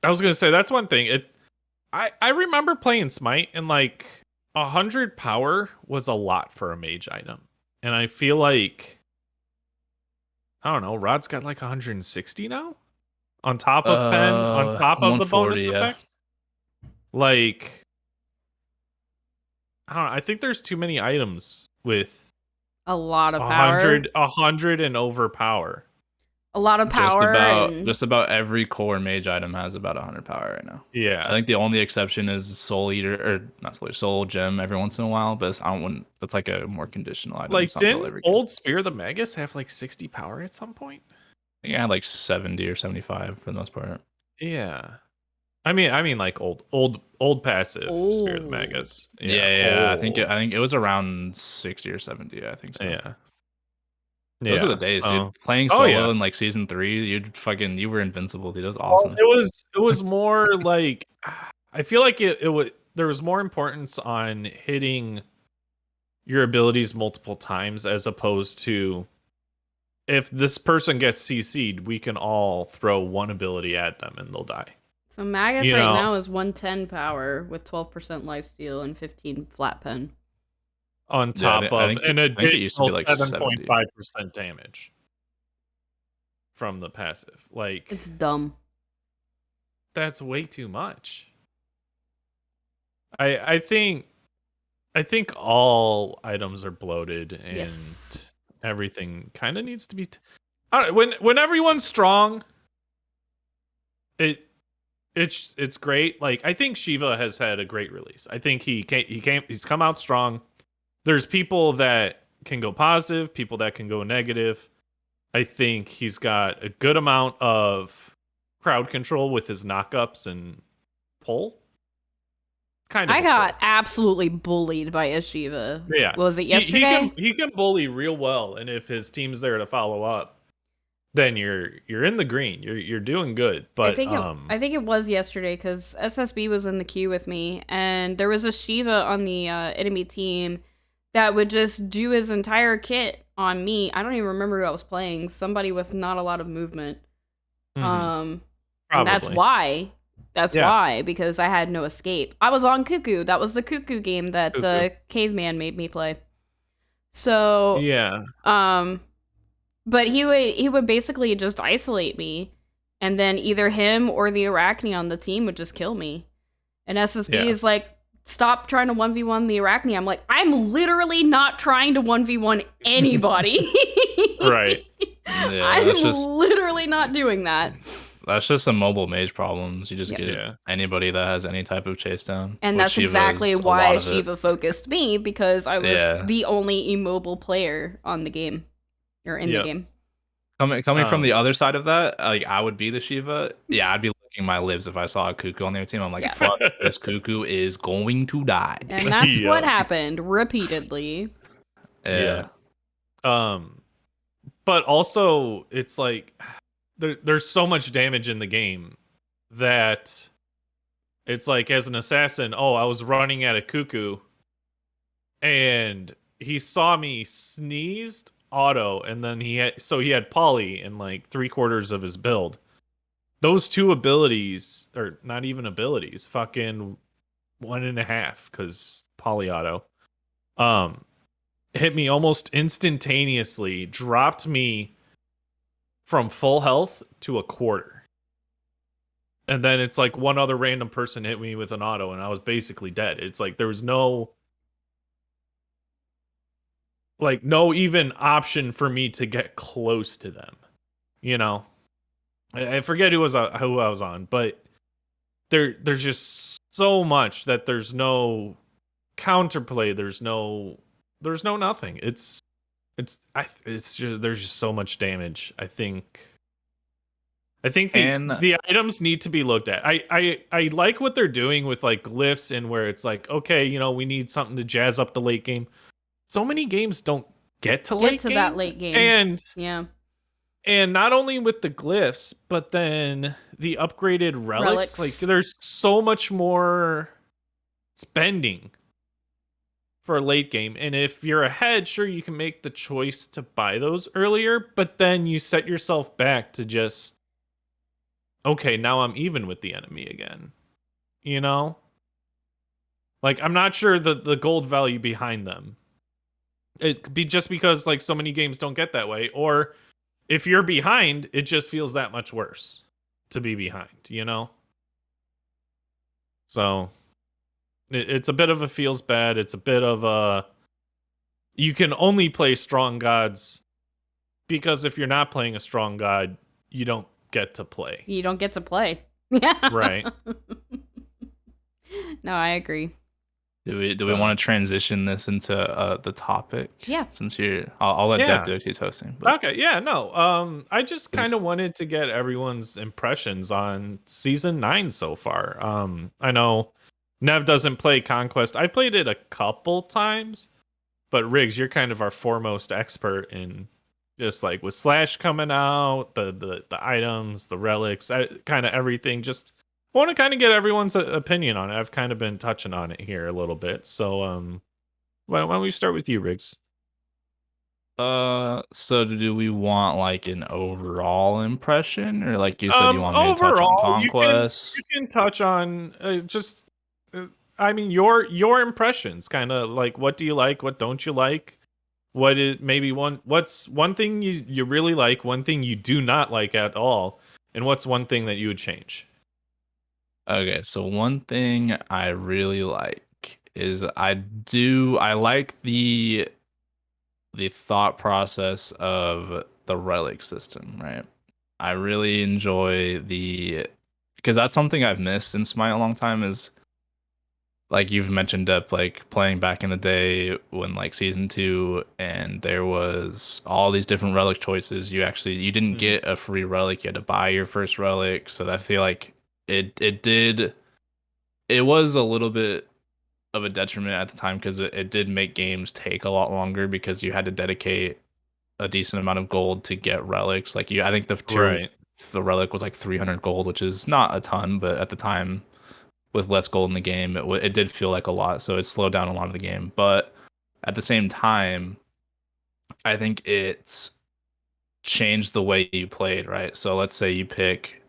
was gonna say that's one thing. I remember playing Smite and like 100 power was a lot for a mage item. And I feel like I don't know, Rod's got like 160 now on top of pen, on top of the
140,
bonus
yeah.
effects. Like I don't know, I think there's too many items with
A lot of power.
100 and over power.
A lot of power. and
Just about every core mage item has about 100 power right now.
Yeah.
I think the only exception is Soul Eater, or not Soul Eater, Soul Gem every once in a while, but I don't want, that's like a more conditional item.
Like
It's not built
didn't
every game.
old Spear the Magus have like 60 power at some point?
I think I had like 70 or 75 for the most part.
Yeah. I mean like old passive Spear the
Old.
Magus.
Yeah. I think
old.
it was around 60 or 70. I think so.
Yeah.
Those were the days,
so-
dude. Playing
Oh,
solo
yeah.
in like season 3, you were invincible, dude. It was
Well,
awesome.
it was more like I feel like it would there was more importance on hitting your abilities multiple times as opposed to if this person gets CC'd, we can all throw one ability at them and they'll die.
So Magus
You
right
know.
now is 110 power with 12% lifesteal and 15 flat pen.
On
Yeah,
top
I
of
think
an
it used to
additional
be like
7.5% damage from the passive. Like
It's dumb.
that's way too much. I think all items are bloated and
Yes.
everything kind of needs to be I don't know, when everyone's strong it's great. Like I think Shiva has had a great release. I think he's come out strong. There's people that can go positive, people that can go negative. I think he's got a good amount of crowd control with his knockups and pull. Kind of
I
a
got
pull.
absolutely bullied by Ashiva.
Yeah.
Was it yesterday?
He can bully real well, and if his team's there to follow up, then you're in the green. You're doing good. But
I think it was yesterday because SSB was in the queue with me, and there was a Shiva on the enemy team that would just do his entire kit on me. I don't even remember who I was playing. Somebody with not a lot of movement. And that's
probably.
why. That's
Yeah.
why, because I had no escape. I was on Cuckoo. That was the Cuckoo game that
Cuckoo.
Caveman made me play. So
Yeah.
but he would basically just isolate me, and then either him or the Arachne on the team would just kill me. And SSB
Yeah.
is like, stop trying to 1v1 the Arachne. I'm like, I'm literally not trying to 1v1 anybody.
Yeah,
I'm literally not doing that.
That's just some mobile mage problems. You just
Yeah.
get
Yeah.
anybody that has any type of chase down.
And
which
that's
Shiva
exactly
is a
why
lot of it.
Shiva focused me, because I was
Yeah.
the only immobile player on the game. Or in the
Yep.
game.
Coming from the other side of that, like I would be the Shiva. Yeah, I'd be licking my lips if I saw a Cuckoo on their team. I'm like,
Yeah.
fuck, this Cuckoo is going to die.
And that's
Yeah.
what happened repeatedly.
Yeah.
But also it's like there's so much damage in the game that it's like as an assassin, I was running at a Cuckoo and he saw me, sneezed, auto, and then he had poly in like 3/4 of his build. Those two abilities, or not even abilities, fucking 1.5 because poly auto, hit me almost instantaneously, dropped me from full health to 1/4. And then it's like one other random person hit me with an auto and I was basically dead. It's like there was no even option for me to get close to them. You know? I forget who I was on, but there's just so much that there's no counterplay, there's no nothing. It's just there's just so much damage. I think the items need to be looked at. I like what they're doing with like glyphs and where it's like, okay, we need something to jazz up the late game. So many games don't get to
that late game.
And
yeah.
And not only with the glyphs, but then the upgraded relics. Like there's so much more spending for a late game. And if you're ahead, sure, you can make the choice to buy those earlier, but then you set yourself back to just, okay, now I'm even with the enemy again. You know? Like, I'm not sure the gold value behind them. It could be just because like so many games don't get that way, or if you're behind, it just feels that much worse to be behind, you know? So it's a bit of a feels bad. It's a bit of a you can only play strong gods because if you're not playing a strong god, you don't get to play.
You don't get to play. Yeah.
Right.
No, I agree.
Do we
So-
want to transition this into the topic?
Yeah.
Since I'll let
Yeah.
Deb do it. He's hosting. But
Okay, yeah, no. I just kind of wanted to get everyone's impressions on season 9 so far. I know Nev doesn't play Conquest. I played it a couple times, but Riggs, you're kind of our foremost expert in just like with Slash coming out, the items, the relics, kind of everything. Just want to kind of get everyone's opinion on it. I've kind of been touching on it here a little bit. So why don't we start with you, Riggs?
so do we want like an overall impression, or like you said, you want me to touch on
Overall,
Conquest?
you can touch on I mean your impressions, kind of like what do you like, what don't you like, what is maybe what's one thing you really like, one thing you do not like at all, and what's one thing that you would change.
Okay, so one thing I really like is I like the thought process of the relic system, right? I really enjoy because that's something I've missed in Smite a long time is like you've mentioned up like playing back in the day when like season 2 and there was all these different relic choices. You didn't get a free relic, you had to buy your first relic. So I feel like it was a little bit of a detriment at the time because it did make games take a lot longer because you had to dedicate a decent amount of gold to get relics. Like I think the relic was like 300 gold, which is not a ton, but at the time with less gold in the game, it did feel like a lot. So it slowed down a lot of the game. But at the same time, I think it's changed the way you played, right? So let's say you pick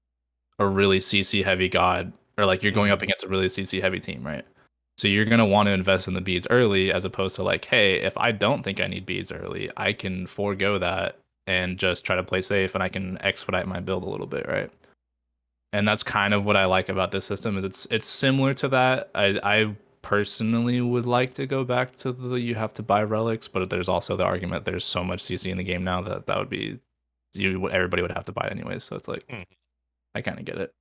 a really CC heavy god, or like you're going up against a really CC heavy team, right? So you're going to want to invest in the beads early as opposed to like, hey, if I don't think I need beads early, I can forego that and just try to play safe and I can expedite my build a little bit, right? And that's kind of what I like about this system is it's similar to that. I personally would like to go back to the you have to buy relics, but there's also the argument there's so much CC in the game now that would be everybody would have to buy it anyways. So it's like I kind of get it.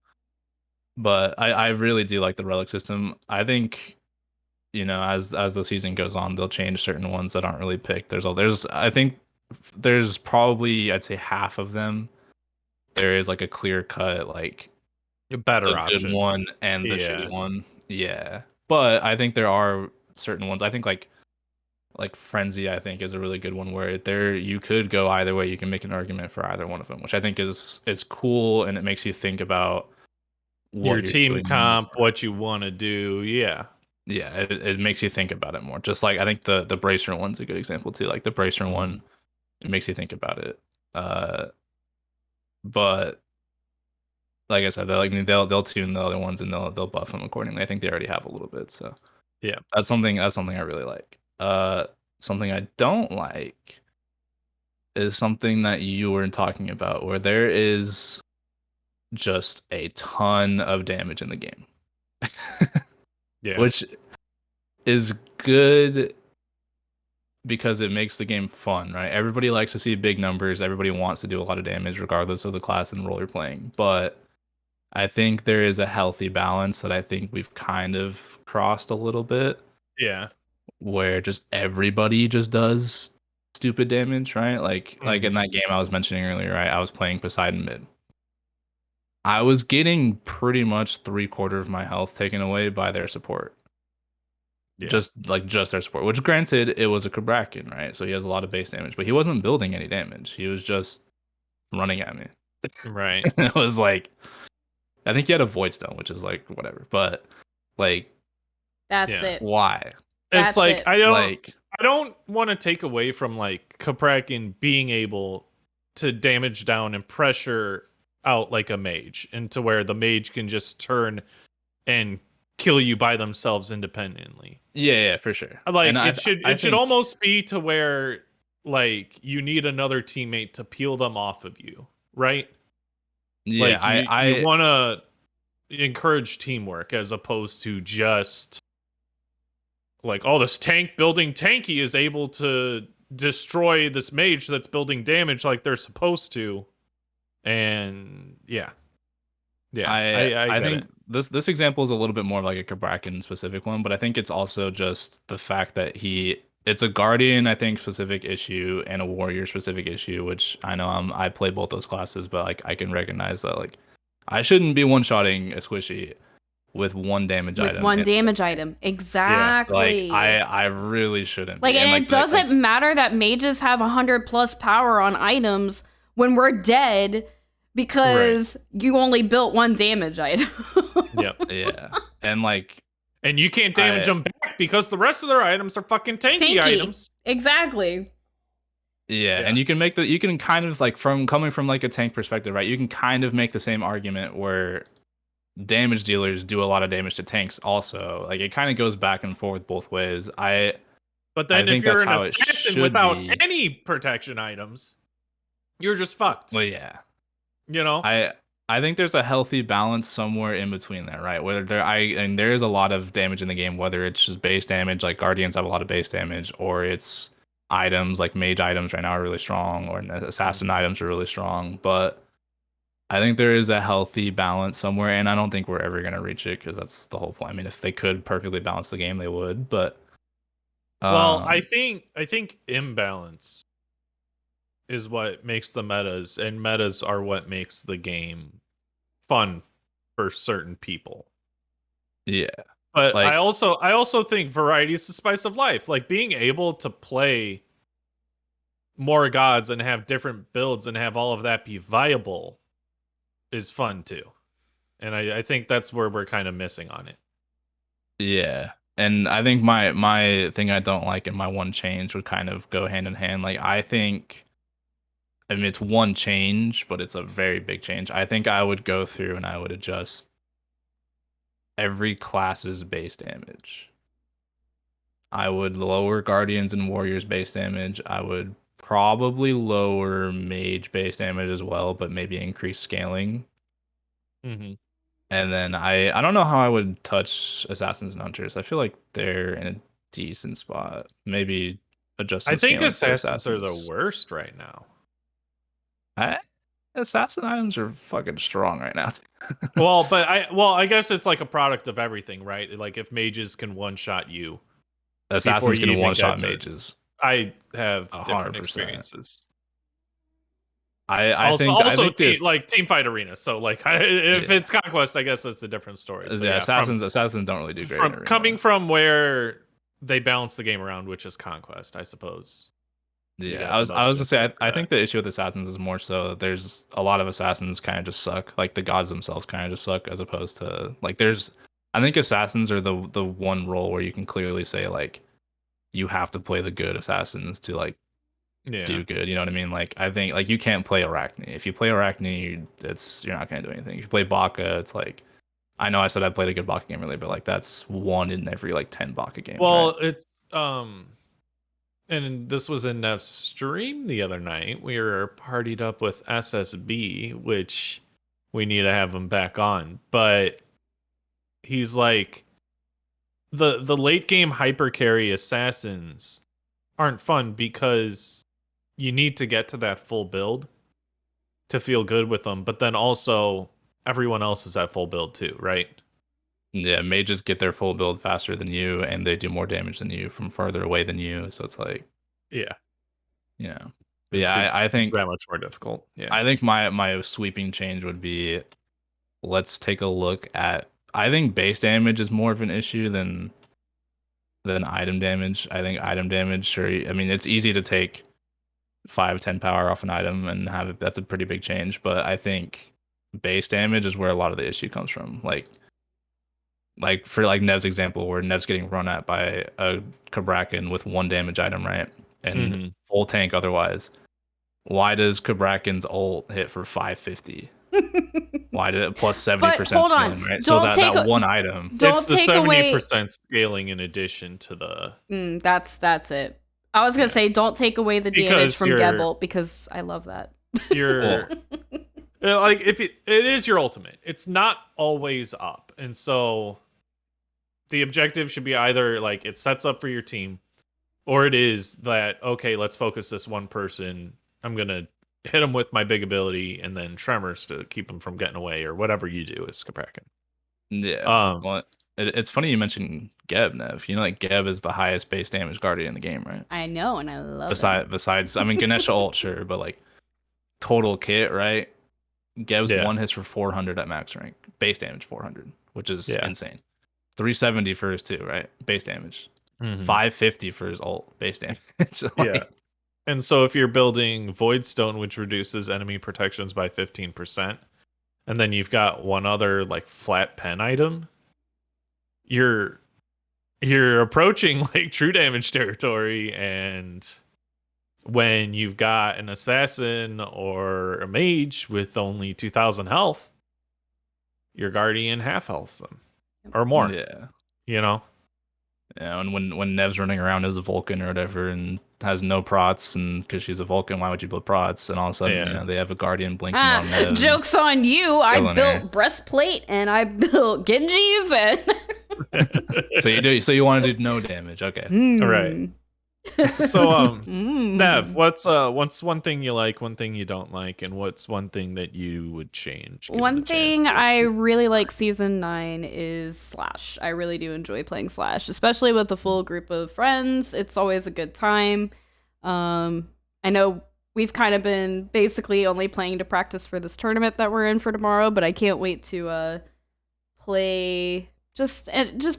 But I really do like the relic system. I think as the season goes on, they'll change certain ones that aren't really picked. I think there's probably I'd say half of them. There is like a clear cut like
A better
the
option.
good one and the
Yeah.
shitty one. Yeah. But I think there are certain ones. I think like Frenzy I think is a really good one where you could go either way. You can make an argument for either one of them, which I think is cool and it makes you think about
Your team
doing.
comp, what you want to do. Yeah.
Yeah, it makes you think about it more. Just like I think the Bracer one's a good example too. Like the Bracer one, it makes you think about it. But like I said, they'll tune the other ones and they'll buff them accordingly. I think they already have a little bit. So
Yeah.
that's something I really like. Something I don't like is something that you were talking about, where there is just a ton of damage in the game.
Yeah.
Which is good because it makes the game fun, right? Everybody likes to see big numbers. Everybody wants to do a lot of damage regardless of the class and role you're playing. But I think there is a healthy balance that I think we've kind of crossed a little bit,
Yeah.
where just everybody just does stupid damage, right? Like in that game I was mentioning earlier, right? I was playing Poseidon mid. I was getting pretty much 3/4 of my health taken away by their support.
Yeah.
Just their support, which granted it was a Kabrakan, right? So he has a lot of base damage, but he wasn't building any damage. He was just running at me.
Right.
It was like, I think he had a Void Stone, which is like whatever, but like,
That's
Yeah.
it.
why?
That's
It's like
it.
I don't
Like,
I don't want to take away from like Kaprakin being able to damage down and pressure out like a mage, into where the mage can just turn and kill you by themselves independently.
Yeah, for sure.
Like
And
it
I
should
think,
almost be to where like you need another teammate to peel them off of you, right?
yeah,
Like you want to encourage teamwork as opposed to just like, oh, this tank building tanky is able to destroy this mage that's building damage like they're supposed to. And yeah. Yeah, I
I
get
think
it.
this example is a little bit more like a Kabrakan specific one, but I think it's also just the fact that it's a Guardian, I think, specific issue and a Warrior specific issue, which I know I play both those classes, but like I can recognize that like I shouldn't be one-shotting a squishy with one damage
With
item.
one
And
damage item. Exactly.
like I really shouldn't
Like,
be.
and
And
it doesn't matter that mages have 100 plus power on items when we're dead because you only built one damage item.
Yep.
yeah. And like
And you can't damage them back because the rest of their items are fucking tanky items.
Exactly.
Yeah,
Yeah.
and you can kind of like from coming from like a tank perspective, right? You can kind of make the same argument where damage dealers do a lot of damage to tanks also. Like it kind of goes back and forth both ways.
But then if
think
you're
that's
an
how it
assassin
should
without
be.
any protection items, you're just fucked.
Well, yeah.
You know?
I think there's a healthy balance somewhere in between there, right? Whether and there is a lot of damage in the game, whether it's just base damage, like Guardians have a lot of base damage, or it's items like mage items right now are really strong, or assassin items are really strong. But I think there is a healthy balance somewhere, and I don't think we're ever gonna reach it because that's the whole point. I mean, if they could perfectly balance the game, they would. But
Well, I think imbalance is what makes the metas, and metas are what makes the game fun for certain people.
yeah,
But
like
I also think variety is the spice of life. Like being able to play more gods and have different builds and have all of that be viable is fun too. And I think that's where we're kind of missing on it.
yeah. And I think my thing I don't like and my one change would kind of go hand in hand. Like I think, I mean, it's one change, but it's a very big change. I think I would go through and I would adjust every class's base damage. I would lower Guardians and Warriors base damage. I would probably lower Mage base damage as well, but maybe increase scaling.
Mm-hmm.
And then I don't know how I would touch Assassins and Hunters. I feel like they're in a decent spot. Maybe adjust some
I think
scaling for
assassins are the worst right now.
Assassin items are fucking strong right now.
Well, but I guess it's like a product of everything, right? Like if mages can one shot you,
Assassins
you
can
even
one shot
get to-
mages.
I have different
100%.
experiences.
I think
like team fight arena. So like if it's conquest, I guess that's a different story. So,
yeah, assassins don't really do great.
From coming from where they balance the game around, which is conquest, I suppose.
Yeah, I was gonna say I think the issue with assassins is more so there's a lot of assassins kind of just suck. Like the gods themselves kind of just suck, as opposed to like I think assassins are the one role where you can clearly say like you have to play the good assassins to like do good. You know what I mean? Like I think like you can't play Arachne. If you play Arachne, you're not gonna do anything. If you play Baka, it's like I know I said I played a good Baka game earlier, but like that's one in every like 10 Baka games.
Well,
right?
it's and this was in Nev's stream the other night. We were partied up with SSB, which we need to have him back on. But he's like the late game hyper carry assassins aren't fun because you need to get to that full build to feel good with them, but then also everyone else is at full build too, right?
Yeah, mages get their full build faster than you, and they do more damage than you from further away than you. So it's like,
yeah,
you know. But yeah, I think
that much more difficult. Yeah,
I think my sweeping change would be, let's take a look at. I think base damage is more of an issue than item damage. I think item damage, sure. I mean, it's easy to take 5-10 power off an item and have it. That's a pretty big change. But I think base damage is where a lot of the issue comes from. Like for like Nev's example, where Nev's getting run at by a Kabrakan with one damage item, right? And full tank otherwise. Why does Kabrakan's ult hit for 550 Why did it plus
But
70%
hold on,
scaling, right? So
don't
that
take
one item.
don't
It's the
take away.
70% scaling in addition to the.
That's it. I was gonna say don't take away the damage
Because
from
you're-
Deadbolt because I love that.
Your like if it is your ultimate, it's not always up, and so the objective should be either like it sets up for your team, or it is that okay, let's focus this one person. I'm gonna hit him with my big ability, and then tremors to keep him from getting away, or whatever you do as Skaprakan.
Yeah. Well, it's funny you mentioned Geb, Nev. You know, like Geb is the highest base damage guardian in the game, right?
I know, and I love it.
Besides, I mean, Ganesha ult, sure, but like total kit, right? Geb's one hits for 400 at max rank, base damage 400, which is insane. 370 for his 2, right? Base damage. 550 for his ult, base damage.
Yeah. And so if you're building Voidstone, which reduces enemy protections by 15%, and then you've got one other like flat pen item, you're approaching like true damage territory. And when you've got an assassin or a mage with only 2000 health, your guardian half healths them or more.
Yeah.
You know?
Yeah, and when Nev's running around as a Vulcan or whatever and has no prots, and because she's a Vulcan, why would you build prots? And all of a sudden, you know, they have a Guardian blinking on Nev.
Joke's on you! I built
her.
breastplate and I built Genjis and.
So you want to do no damage? Okay.
All right. So Nev, what's one thing you like, one thing you don't like, and what's one thing that you would change?
One thing I really like season 9 is Slash. I really do enjoy playing Slash, especially with a full group of friends. It's always a good time. I know we've kind of been basically only playing to practice for this tournament that we're in for tomorrow, but I can't wait to play just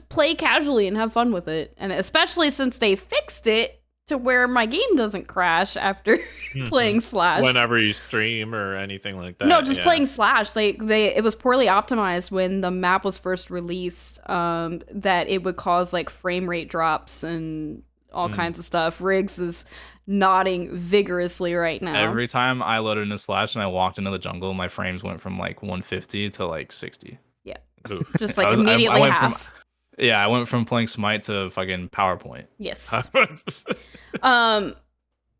play casually and have fun with it. And especially since they fixed it to where my game doesn't crash after playing Slash.
Whenever you stream or anything like that.
No, just playing Slash. It was poorly optimized when the map was first released, that it would cause like frame rate drops and all kinds of stuff. Riggs is nodding vigorously right now.
Every time I loaded into Slash and I walked into the jungle, my frames went from like 150 to like 60.
Yeah.
Oof.
Just like immediately
went
half.
I went from playing Smite to fucking PowerPoint.
Yes.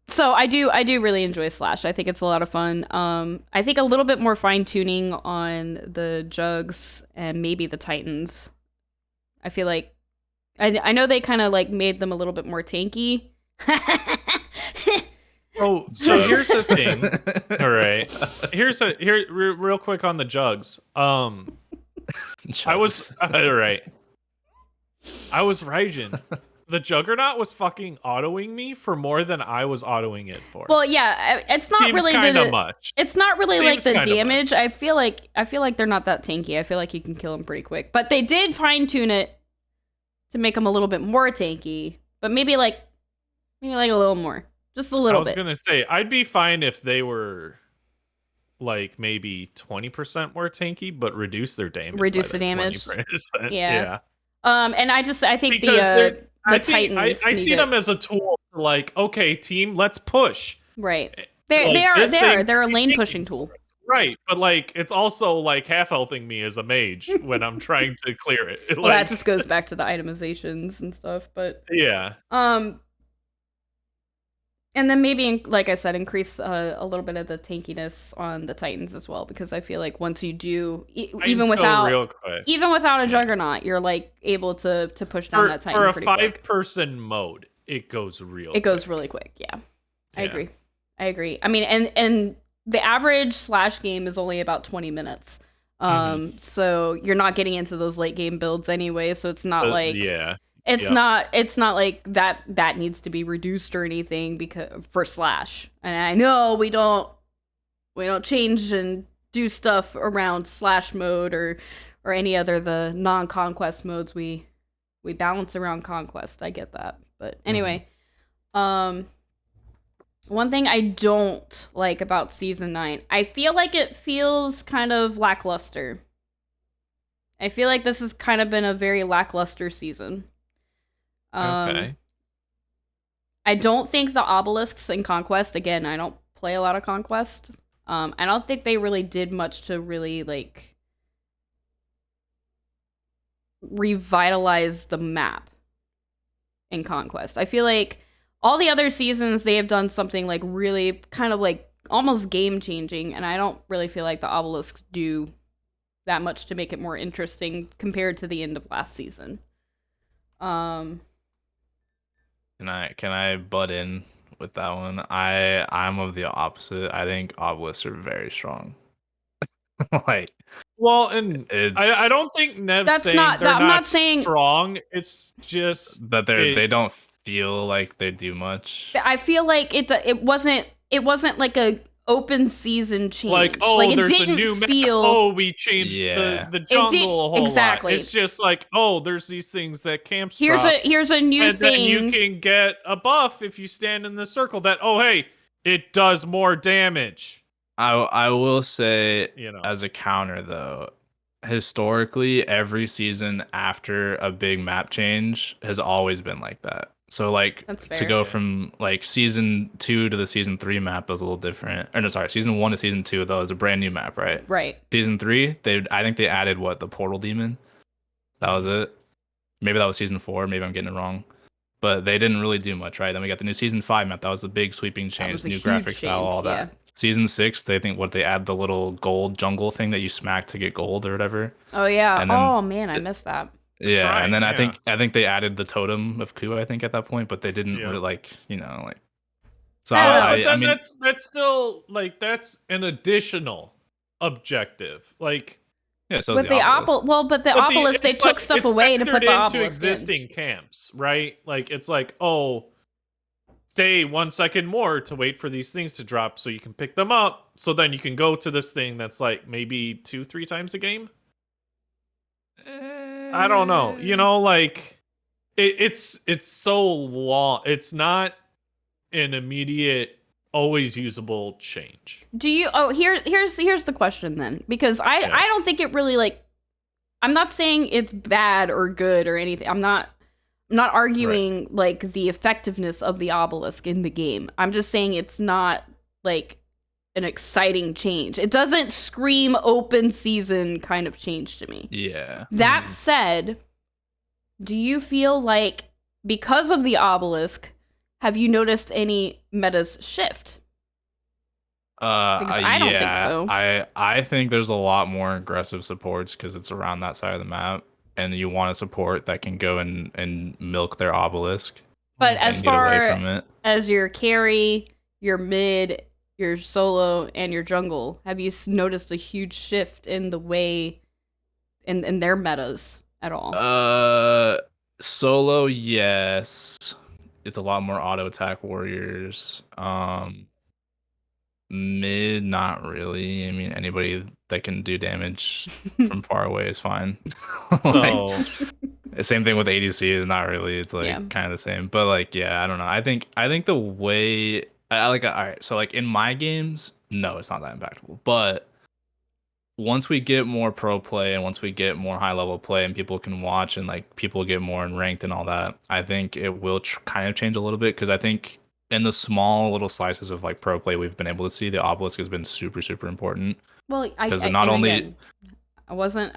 So I do really enjoy Slash. I think it's a lot of fun. I think a little bit more fine tuning on the Jugs and maybe the Titans. I feel like I know they kind of like made them a little bit more tanky.
Oh, so here's the thing. All right. Here real quick on the Jugs. I was all right. I was Raijin. The Juggernaut was fucking autoing me for more than I was autoing it for.
Well, yeah, it's not
Seems
really
kinda much.
It's not really like
Seems
the
kinda
damage.
much.
I feel like they're not that tanky. I feel like you can kill them pretty quick. But they did fine tune it to make them a little bit more tanky. But maybe like a little more, just a little bit.
I was gonna say I'd be fine if they were like maybe 20% more tanky, but reduce their damage.
Reduce
by
the
that
damage.
20%.
Yeah. And I think
Because
the Titans.
I see them as a tool. Like, okay, team, let's push.
Right.
Like,
They're a lane pushing tool.
Right, but like it's also like half healthing me as a mage when I'm trying to clear it.
Well, that just goes back to the itemizations and stuff, but
yeah.
And then maybe, like I said, increase a little bit of the tankiness on the Titans as well, because I feel like once you do, even without a Juggernaut, you're like able to push down that Titan
for a 5-person mode. It goes really quick.
Yeah, I agree. I mean, and the average Slash game is only about 20 minutes. So you're not getting into those late game builds anyway. So it's not like It's not like that needs to be reduced or anything for Slash. And I know we don't change and do stuff around Slash mode or any other the non-conquest modes. We balance around conquest. I get that. But anyway, one thing I don't like about season 9, I feel like it feels kind of lackluster. I feel like this has kind of been a very lackluster season.
Okay.
I don't think the obelisks in Conquest, again, I don't play a lot of Conquest. I don't think they really did much to really like revitalize the map in Conquest. I feel like all the other seasons they have done something like really kind of like almost game changing, and I don't really feel like the Obelisks do that much to make it more interesting compared to the end of last season.
Can I butt in with that one? I'm of the opposite. I think obelisks are very strong. Like
Well, and
it's
I don't think Nev's
That's
saying
not-
they're
I'm
not
not saying-
strong. It's just
that they don't feel like they do much.
I feel like it wasn't like a open season change.
like, oh,
like, it
there's a
didn't
new map.
feel
Oh, we changed
Yeah.
the jungle a whole
exactly.
lot. It's just like, oh, there's these things that camps
here's
drop,
a new
and
thing.
then you can get a buff if you stand in the circle. That hey, it does more damage.
I will say,
You know,
as a counter though, historically every season after a big map change has always been like that. So like
That's
to
fair.
go
Yeah.
from like season 2 to the season 3 map was a little different. Or no, sorry, season 1 to season 2 though is a brand new map, right?
Right.
Season 3, I think they added the portal demon. That was it. Maybe that was season 4, maybe I'm getting it wrong. But they didn't really do much, right? Then we got the new season 5 map. That was the big sweeping
That
change,
was a
new
huge
graphic style,
change,
all that. Season 6, they add the little gold jungle thing that you smack to get gold or whatever.
Oh yeah.
And then-
Oh man, I missed that.
Yeah,
right,
and then
yeah.
I think they added the totem of Ku, I think, at that point, but they didn't
Yeah.
really like. So
I don't know,
but then
I mean,
that's still like that's an additional objective. Like,
yeah. So
With the
obelisk.
but the
but
obelisk, they
it's
took
like-
stuff
it's
away to
vectored
put the
into
obelisk in.
existing camps, right? Like it's like, oh, stay 1 second more to wait for these things to drop so you can pick them up. So then you can go to this thing that's like maybe 2-3 times a game. I don't know. You know, like it's so long. It's not an immediate, always usable change.
Do you? Oh, here's the question then, because I
Yeah.
I don't think it really like. I'm not saying it's bad or good or anything. I'm not arguing like the effectiveness of the obelisk in the game. I'm just saying it's not like an exciting change. It doesn't scream open season kind of change to me.
Yeah.
That said, do you feel like because of the obelisk, have you noticed any metas shift? Because I don't think
yeah,
so.
I think there's a lot more aggressive supports because it's around that side of the map, and you want a support that can go and milk their obelisk
But as
and get away
far
from it.
as your carry, your mid, your solo, and your jungle, have you noticed a huge shift in the way in their metas at all?
Solo, yes. It's a lot more auto attack warriors. Mid, not really. I mean, anybody that can do damage from far away is fine.
So
Same thing with ADC is not really. It's like
Yeah.
kind of the same. But like, yeah, I don't know. I think the way I like. All right, so like in my games, no, it's not that impactful. But once we get more pro play and once we get more high level play and people can watch and like people get more in ranked and all that, I think it will kind of change a little bit because I think in the small little slices of like pro play we've been able to see, the obelisk has been super super important.
Well,
Because not
and
only-
again, I wasn't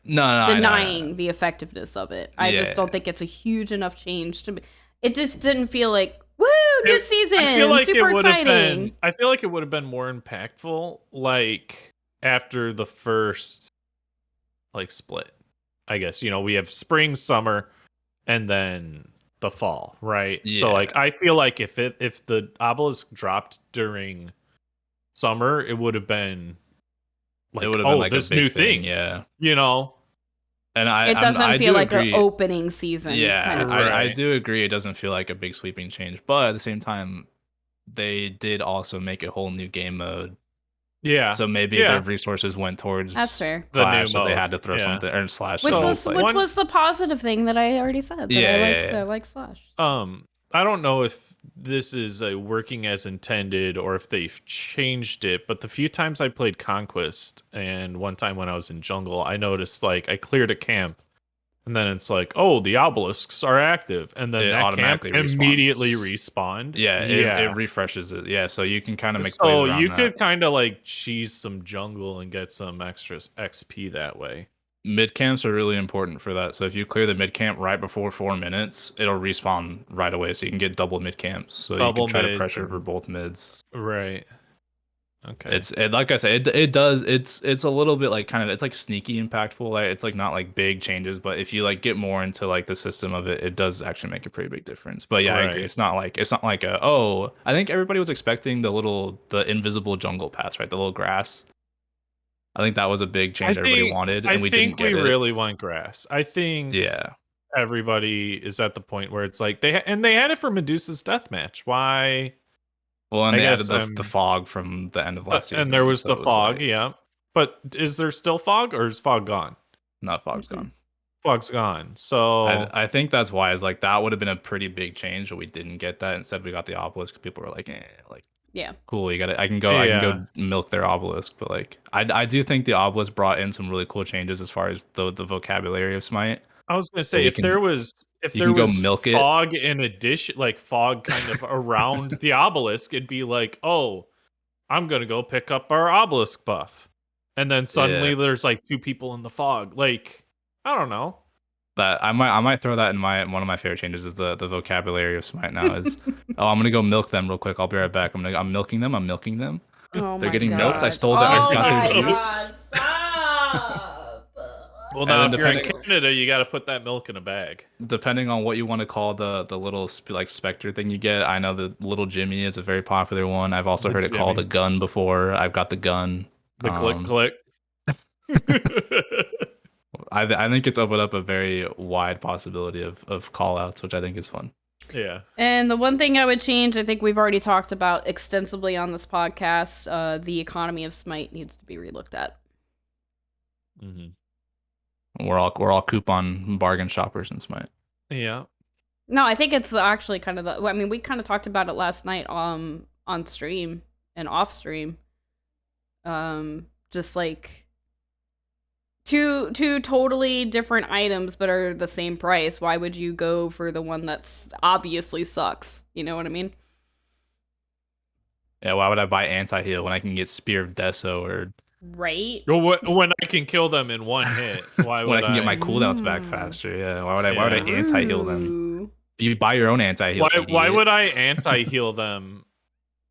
No,
denying the effectiveness of it. I
Yeah.
just don't think it's a huge enough change to. It just didn't feel like woo, new
It-
season,
I feel like
super
it would have
exciting.
been. I feel like it would have been more impactful, like after the first, like split. I guess we have spring, summer, and then the fall, right?
Yeah.
So like, I feel like if the obelisk dropped during summer, it would have been like,
it would have
oh,
been like
this
a big
new
thing,
thing,
yeah.
you know?
And I
It doesn't
I
feel
do
like
agree.
an opening season.
Yeah,
kind of
Right.
thing.
I do agree. It doesn't feel like a big sweeping change, but at the same time, they did also make a whole new game mode.
Yeah.
So maybe
Yeah.
their resources went towards
That's fair.
The new
Clash, so they
mode,
had to throw
yeah.
something or slash.
Which
So,
was
like,
which was the positive thing that I already said. That
Yeah,
I like,
yeah, yeah.
that I like Slash.
I don't know if this is working as intended or if they've changed it, but the few times I played Conquest and one time when I was in jungle, I noticed like I cleared a camp And then it's like, oh, the obelisks are active, and then
It
that camp
automatically respawns.
immediately respawned.
Yeah, it refreshes it. Yeah, so you can kind of make plays
So
around
you
that.
could kind of like cheese some jungle and get some extra XP that way.
Mid camps are really important for that. So if you clear the mid camp right before 4 minutes, it'll respawn right away. So you can get double mid camps. So you
Double
can try to
mids
pressure for
and-
both mids.
Right. Okay.
Like I said, it does. It's a little bit like kind of it's like sneaky impactful. Like it's like not like big changes, but if you like get more into like the system of it, it does actually make a pretty big difference. But yeah, I agree.
Right.
It's not like I think everybody was expecting the invisible jungle pass, right? The little grass. I think that was a big change everybody wanted, and we didn't get
we
it.
really want grass. I think
Yeah.
everybody is at the point where it's like they had it for Medusa's deathmatch. Why?
Well, and
I
they added
guess,
the fog from the end of last season.
and there was
so
the
it
fog,
like-
yeah. But is there still fog, or is fog gone?
No, fog's gone.
Fog's gone. So
I think that's why is like that would have been a pretty big change, but we didn't get that. Instead, we got the obelisk. People were like,
Yeah.
cool. You got it. I can go milk their obelisk. But like, I do think the obelisk brought in some really cool changes as far as the vocabulary of Smite.
I was gonna say
you
if
can-
there was
you can go milk it.
fog in addition, like fog kind of around the obelisk, it'd be like, oh, I'm gonna go pick up our obelisk buff, and then suddenly
Yeah.
there's like 2 people in the fog. Like, I don't know.
That I might throw that in one of my favorite changes is the vocabulary of Smite now is I'm gonna go milk them real quick. I'll be right back. I'm milking them.
Oh
They're
my
getting
God.
milked. I stole that. I got their
Oh my
juice.
God, stop.
Well,
And
now
then
if you're in
depending-
Canada, you got to put that milk in a bag.
Depending on what you want to call the little like specter thing you get, I know the little Jimmy is a very popular one. I've also
The
heard it called
Jimmy.
a gun before. I've got the gun.
The click.
I think it's opened up a very wide possibility of call outs, which I think is fun.
Yeah.
And the one thing I would change, I think we've already talked about extensively on this podcast, the economy of Smite needs to be relooked at.
Mm-hmm.
We're all coupon bargain shoppers in Smite.
Yeah.
No, I think it's actually kind of I mean, we kind of talked about it last night on stream and off stream. Just like two totally different items but are the same price. Why would you go for the one that's obviously sucks? You know what I mean?
Yeah, why would I buy anti-heal when I can get Spear of Deso or
Right?
When I can kill them in one hit, why would
when I can get my cooldowns back
Mm.
faster? Yeah, why would I anti-heal them?
Ooh.
You buy your own anti-heal.
Why
idiot.
would I anti-heal them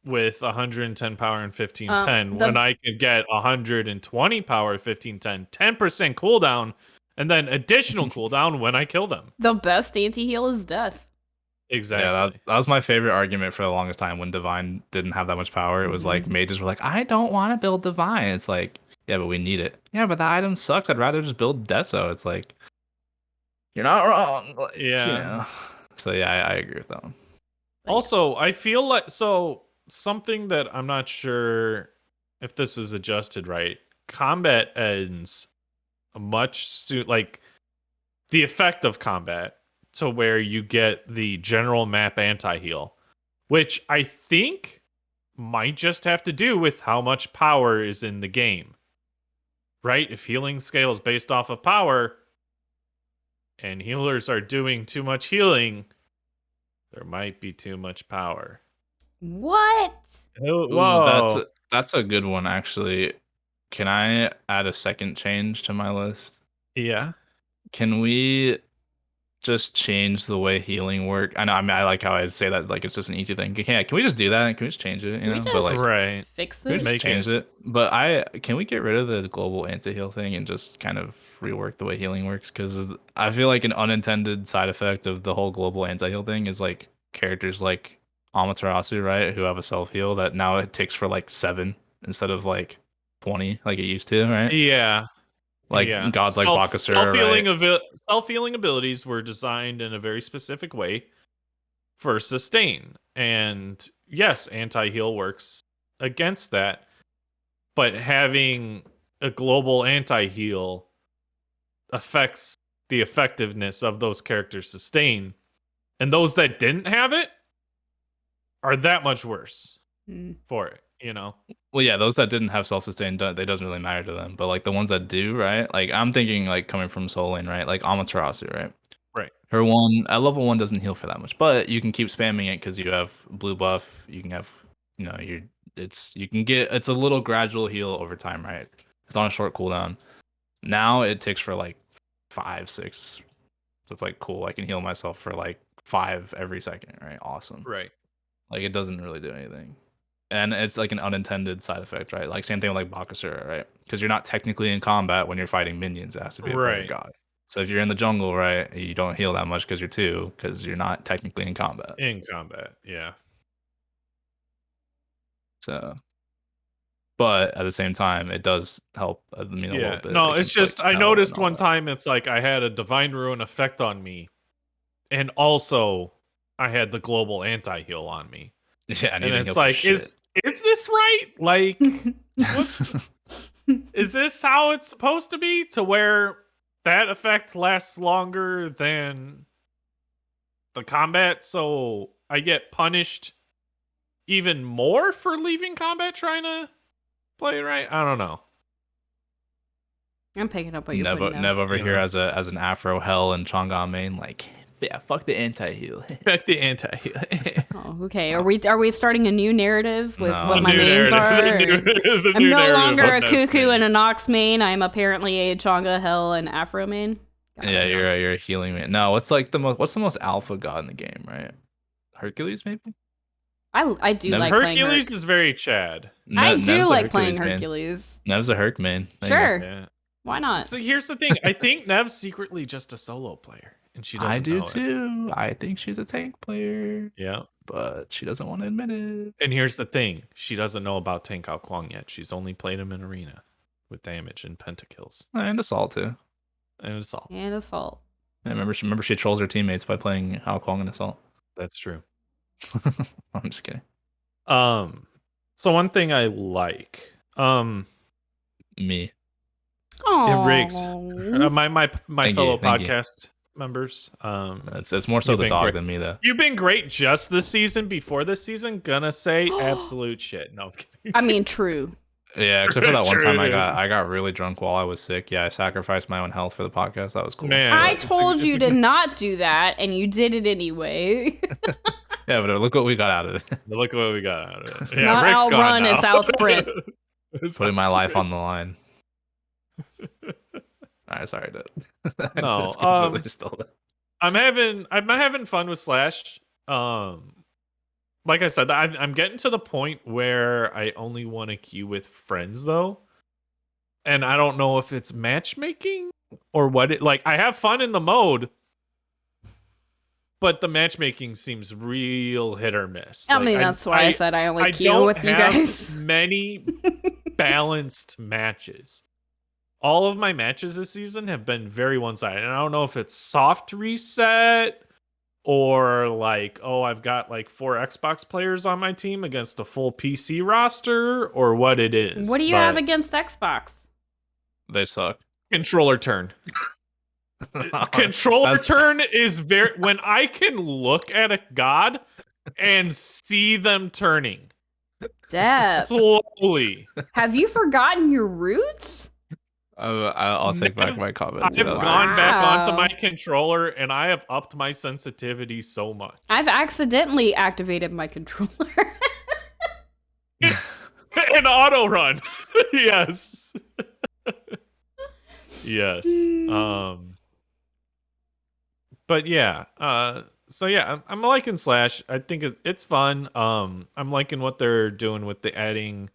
with 110 power and 15 pen when I could get 120 power, 15 10, 10% cooldown, and then additional cooldown when I kill them?
The best anti-heal is death.
Exactly.
Yeah, that was my favorite argument for the longest time when Divine didn't have that much power. It was like mages were like, I don't want to build Divine. It's like, yeah, but we need it. Yeah, but the item sucks. I'd rather just build Deso. It's like, you're not wrong. Like,
Yeah.
You know? So yeah, I agree with that one.
Also, I feel like something that I'm not sure if this is adjusted right. Combat ends much soon, like the effect of combat to where you get the general map anti-heal, which I think might just have to do with how much power is in the game. Right? If healing scales based off of power and healers are doing too much healing, there might be too much power.
What?
Oh,
Ooh,
whoa.
that's a good one actually. Can I add a second change to my list?
Yeah.
Can we just change the way healing work? I know. I mean, I like how I say that like it's just an easy thing. Can we just do that? Can we just change it? You
Can we
know,
just-
but like
Right.
Fix
we
it?
just
Make
change it. But can we get rid of the global anti-heal thing and just kind of rework the way healing works? Because I feel like an unintended side effect of the whole global anti-heal thing is like characters like Amaterasu, right, who have a self-heal that now it ticks for like 7 instead of like 20 like it used to, right?
Yeah.
Like
yeah.
gods like Bakasura, right?
Self-healing abilities were designed in a very specific way for sustain. And yes, anti-heal works against that. But having a global anti-heal affects the effectiveness of those characters' sustain. And those that didn't have it are that much worse
Mm.
for it. you know.
Well, yeah, those that didn't have self-sustain, it doesn't really matter to them. But like the ones that do, right? Like I'm thinking like coming from Soul Lane, right? Like Amaterasu, right?
Right.
Her one at level 1 doesn't heal for that much, but you can keep spamming it because you have blue buff. You can have, you can get, it's a little gradual heal over time, right? It's on a short cooldown. Now it takes for like 5, 6. So it's like cool. I can heal myself for like 5 every second, right? Awesome.
Right.
Like it doesn't really do anything. And it's like an unintended side effect, right? Like same thing with like Bakasura, right? Because you're not technically in combat when you're fighting minions. It has to be a player
Right.
god. So if you're in the jungle, right, you don't heal that much because you're not technically in combat.
In combat, yeah.
So, but at the same time, it does help. A little bit.
No, it's
against,
just
like,
I
Hell
noticed
and all
one
that.
time it's like I had a Divine Ruin effect on me, and also I had the global anti heal on me.
Yeah,
And
you didn't
it's
heal for
like,
shit.
is this right? Like, is this how it's supposed to be? To where that effect lasts longer than the combat, so I get punished even more for leaving combat trying to play right? I don't know.
I'm picking up what you're putting down.
Nev over
You
here
know.
as an Afro Hell and Chang'an main, like, yeah, fuck the anti heal.
Back the anti heal.
Oh, okay. Are we starting a new narrative with
No,
what
the
my
new
mains are?
The
I'm
new
no
narrative
longer
of
a
Ned's
Cuckoo
main.
and a Nox main. I'm apparently a Chonga, Hell, and Afro main. Got
Yeah,
it.
you're a healing man. No, what's the most alpha god in the game, right? Hercules, maybe?
I do
Never-
like playing
Hercules
Herc.
is very Chad.
I do
Nev's a
like playing
Hercules main.
Hercules.
Nev's a Herc main. There you go.
Sure.
Yeah.
Why not?
So here's the thing. I think Nev's secretly just a solo player, and she doesn't
I do
know it.
too. I think she's a tank player,
Yeah.
but she doesn't want to admit it.
And here's the thing. She doesn't know about Tank Ao Kwang yet. She's only played him in arena with damage and pentakills.
And assault too.
And it's all.
And assault.
I remember she trolls her teammates by playing Hao Kwang and assault.
That's true.
I'm just kidding.
So one thing I like,
Me.
Oh,
Riggs, my
Thank
fellow
you, thank you.
podcast members,
It's more so
You've
the
been
dog
great.
than me though.
You've been great just this season. Before this season, gonna say absolute shit. No, I'm kidding.
I mean, true.
Yeah, except for that one time
True.
I got really drunk while I was sick. Yeah, I sacrificed my own health for the podcast. That was cool.
Man,
I
it's a-
told
it's
you
a
to
good-
not do that, and you did it anyway.
Yeah, but look what we got out of it.
Look what we got out of it. Yeah,
Not
Rick's gone
outrun,
now.
it's outsprint.
It's
Putting my life
outsprint.
on the line. Alright, sorry, dude. I
No,
just completely stole it.
I'm having fun with Slash. Like I said, I'm getting to the point where I only want to queue with friends though, and I don't know if it's matchmaking or what. I have fun in the mode, but the matchmaking seems real hit or miss.
I mean, that's why I said I only
I
queue
don't
with you
have
guys.
many balanced matches. All of my matches this season have been very one-sided. And I don't know if it's soft reset or like, oh, I've got like 4 Xbox players on my team against a full PC roster or what it is.
What do you have against Xbox?
They suck.
Controller turn. Controller
That's-
turn is very when I can look at a god and see them turning
Deb,
slowly.
have you forgotten your roots?
I'll take back my comments.
I've
That was
gone back onto
Wow.
my controller and I have upped my sensitivity so much.
I've accidentally activated my controller.
An auto run. Yes. Yes. But yeah. So yeah, I'm liking Slash. I think it's fun. I'm liking what they're doing with the adding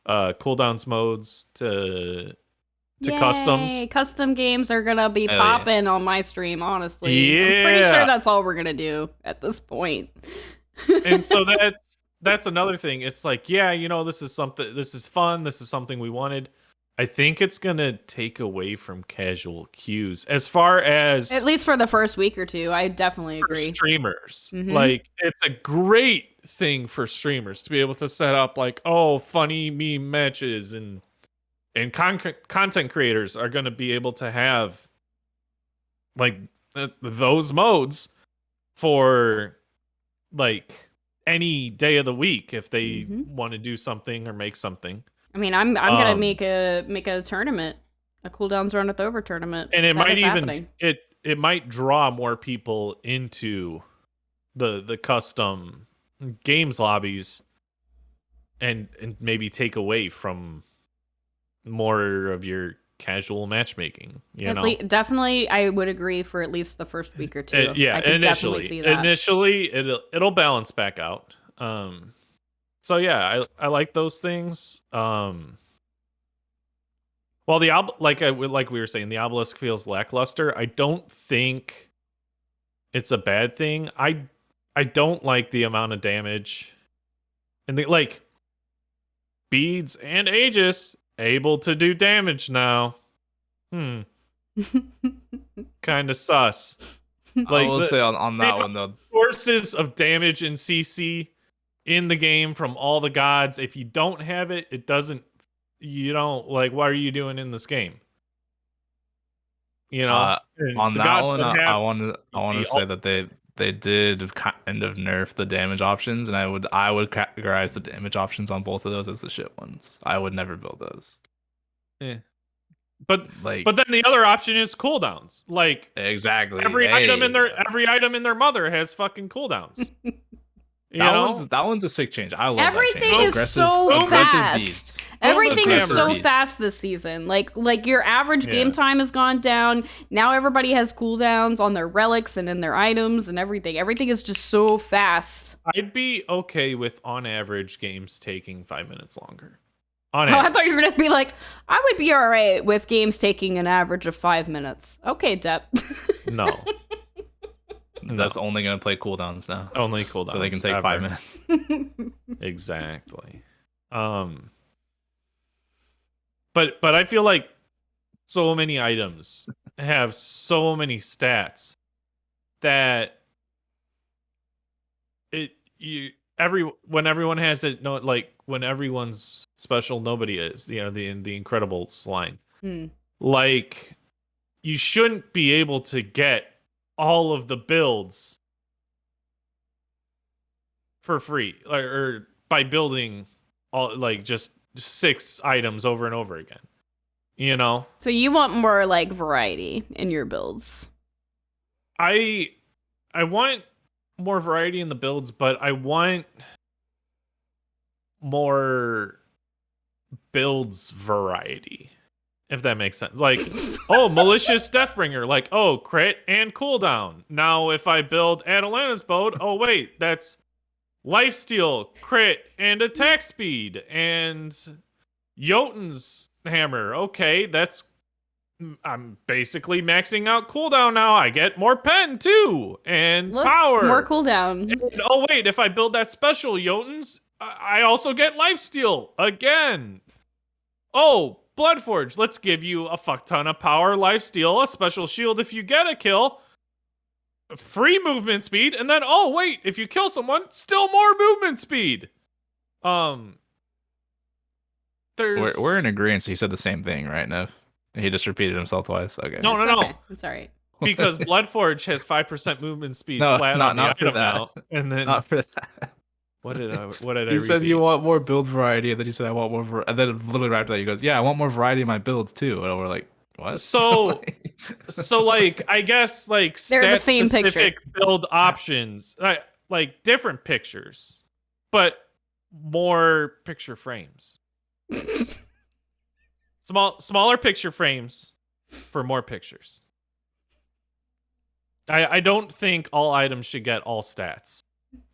cooldowns modes to customs.
Yay, custom games are gonna be
Hell yeah.
popping on my stream, honestly. I'm pretty
Yeah.
sure that's all we're gonna do at this point.
And so that's another thing. It's like, yeah, this is fun, this is something we wanted. I think it's gonna take away from casual queues as far as
At least for the first week or two, I definitely
for
agree.
streamers.
Mhm.
Like, it's a great thing for streamers to be able to set up like, oh, funny meme matches and content creators are going to be able to have like those modes for like any day of the week if they
Mhm.
want to do something or make something.
I mean, I'm gonna
Um,
make a tournament, a cooldowns run it over tournament.
and it
That
might
is
even
happening.
it might draw more people into the custom games lobbies and maybe take away from more of your casual matchmaking,
Definitely, I would agree for at least the first week or two.
Yeah,
I could definitely see that.
initially it'll balance back out. So yeah, I like those things. While like we were saying, the obelisk feels lackluster. I don't think it's a bad thing. I don't like the amount of damage, and like beads and Aegis able to do damage now. Kind of sus.
I will
the-
say on that one though,
sources of damage in CC in the game from all the gods. If you don't have it, it doesn't. You don't like. What are you doing in this game? And
on
the
that
gods
one,
don't have
I want to say that they did kind of nerf the damage options, and I would categorize the damage options on both of those as the shit ones. I would never build those.
Yeah. But
Like,
then the other option is cooldowns. Like
exactly.
every item in
Hey,
their mother has fucking cooldowns.
that one's a sick change. I love
Everything
that change.
is so
aggressive
fast.
beats.
Everything is
Aggressive
so
beats.
fast this season. Like your average game
Yeah.
time has gone down. Now everybody has cooldowns on their relics and in their items and everything. Everything is just so fast.
I'd be okay with on average games taking 5 minutes longer.
Oh, I thought you were gonna be like, I would be alright with games taking an average of 5 minutes. Okay, Depp.
No.
That's only gonna play cooldowns now,
Only cooldowns.
so they can take
ever.
5 minutes.
Exactly. But I feel like so many items have so many stats that when everyone has it, no, like when everyone's special, nobody is. The Incredibles line.
Hmm.
Like, you shouldn't be able to get all of the builds for free, or by building all like just 6 items over and over again.
So you want more like variety in your builds.
I want more variety in the builds, but I want more builds variety, if that makes sense. Like, oh, malicious Deathbringer, like, oh, crit and cooldown. Now if I build Atalanta's Bode, oh wait, that's lifesteal, crit, and attack speed, and Jotun's hammer. Okay, I'm basically maxing out cooldown now. I get more pen too, and
Look,
power.
more cooldown.
And, oh wait, if I build that special Jotun's, I also get lifesteal again. Oh, Bloodforge, let's give you a fuck ton of power, lifesteal, a special shield if you get a kill, free movement speed, and then oh wait, if you kill someone, still more movement speed. There's
We're in agreement. So he said the same thing, right, Nev? He just repeated himself twice. Okay.
No.
Okay. It's alright.
Because Bloodforge has 5% movement speed
No,
flat
not-
on the
not for
item
that.
now, and then
Not for that.
what did I?
You said you
repeat?
want more build variety, and then you said I want more. And then literally right after that, he goes, "Yeah, I want more variety in my builds too." And we're like, "What?"
So like I guess like
They're the same
stat-specific build options, like different pictures, but more picture frames. Smaller picture frames for more pictures. I don't think all items should get all stats.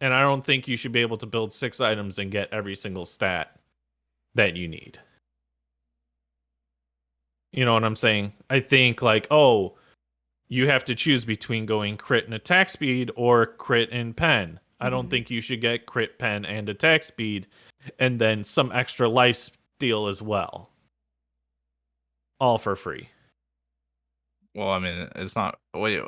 And I don't think you should be able to build 6 items and get every single stat that you need. You know what I'm saying? I think like, oh, you have to choose between going crit and attack speed or crit and pen. I don't think you should get crit, pen, and attack speed, and then some extra life steal as well. All for free.
Well, I mean, it's not. Wait,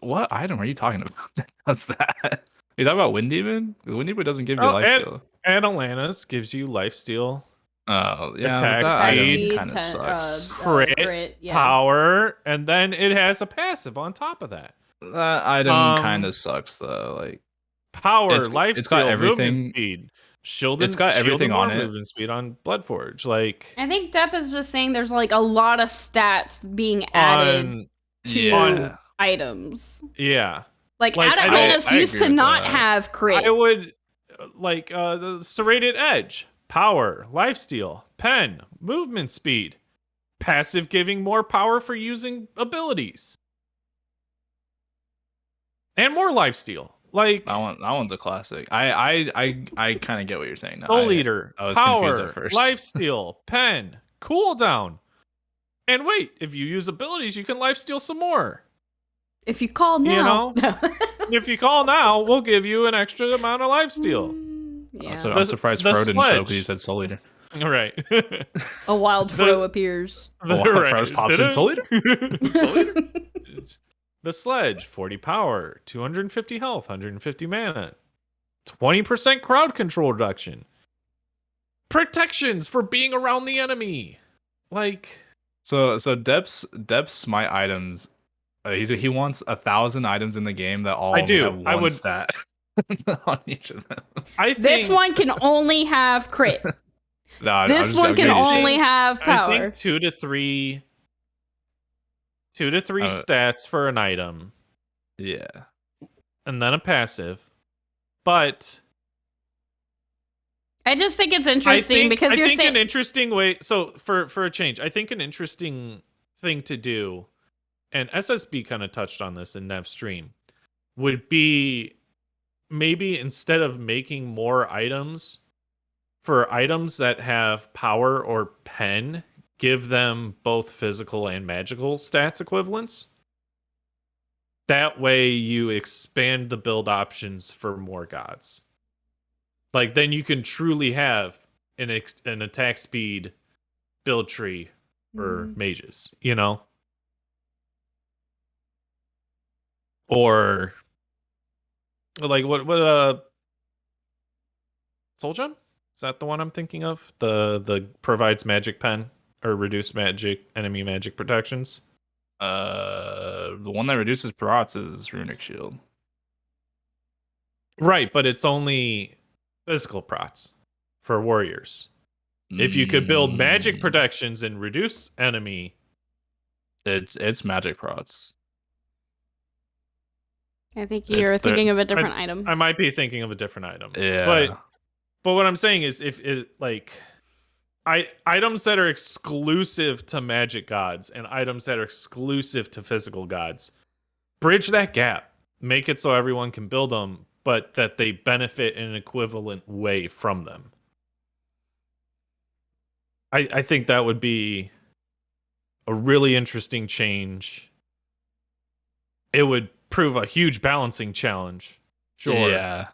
what item are you talking about that does that? You talking about Wind Demon? Because Wind Demon doesn't give you life steal.
Atalanta's gives you life steal,
Oh, yeah,
attack
but that
speed,
item kind of
pen-
sucks.
crit,
yeah.
power, and then it has a passive on top of that.
That item
Um,
kind of sucks though. Like,
Power,
It's got
lifesteal, movement
everything.
speed. Shield
It's
and
got
shield
everything
and more
on it.
movement speed on Bloodforge. Like
I think Depp is just saying there's like a lot of stats being added
on
to
Yeah.
items.
yeah.
Like,
Like,
Adamanos
I
used
agree
to
with
not
that.
have crit.
I would like the serrated edge, power, lifesteal, pen, movement speed, passive giving more power for using abilities, and more lifesteal. Like
That one's a classic. I kind of get what you're saying now.
Soul Leader,
I was confused at
power,
first.
lifesteal, pen, cooldown. And wait, if you use abilities, you can lifesteal some more.
If you call now.
You know? If you call now, we'll give you an extra amount of lifesteal.
Yeah.
So
The-
I'm surprised
the
Fro didn't show up because
sledge.
you said Soul Eater.
All right.
A wild fro appears.
Oh, first pops in Soul Eater?
Soul Eater? The sledge, 40 power, 250 health, 150 mana, 20% crowd control reduction, protections for being around the enemy. Like,
So Dep's smite items. He wants 1,000 items in the game that all
I
only
do.
have
I
one
would-
stat on each of them.
I think
This one can only have crit.
No, I'm
This
just-
one
I'm
can
getting-
only have
I
power.
think 2 to 3 stats for an item,
Yeah.
and then a passive. But
I just think it's interesting because you're
I think
saying
an interesting way. So for a change, I think an interesting thing to do, and SSB kind of touched on this in Nev's stream, would be maybe instead of making more items, for items that have power or pen, give them both physical and magical stats equivalents. That way you expand the build options for more gods. Like, then you can truly have an attack speed build tree for mages, you know? Or like what Souljon? Is that the one I'm thinking of? The provides magic pen or reduced enemy magic protections?
The one that reduces prots is Runic Shield.
Right, but it's only physical prots for warriors. If you could build magic protections and reduce enemy,
it's magic prots.
I think you're thinking of a different item.
I might be thinking of a different item.
Yeah.
But what I'm saying is if it like items that are exclusive to magic gods and items that are exclusive to physical gods, bridge that gap. Make it so everyone can build them, but that they benefit in an equivalent way from them. I think that would be a really interesting change. It would prove a huge balancing challenge. Sure.
Yeah.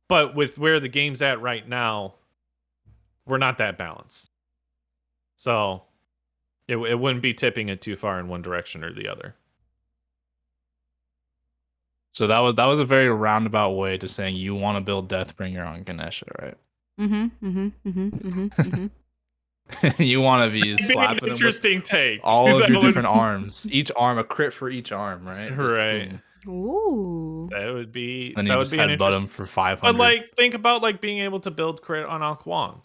But with where the game's at right now, we're not that balanced. So it wouldn't be tipping it too far in one direction or the other.
So that was a very roundabout way to saying you want to build Deathbringer on Ganesha, right? You want to be slapping him with
Interesting take.
all of
That
your
would-
different arms. Each arm, a crit for each arm, right? Just
Right.
boom.
Ooh.
That would be
Then
that
you
would
just
be an
headbutt
interesting.
him for 500.
But like, think about like being able to build crit on Al Kwong.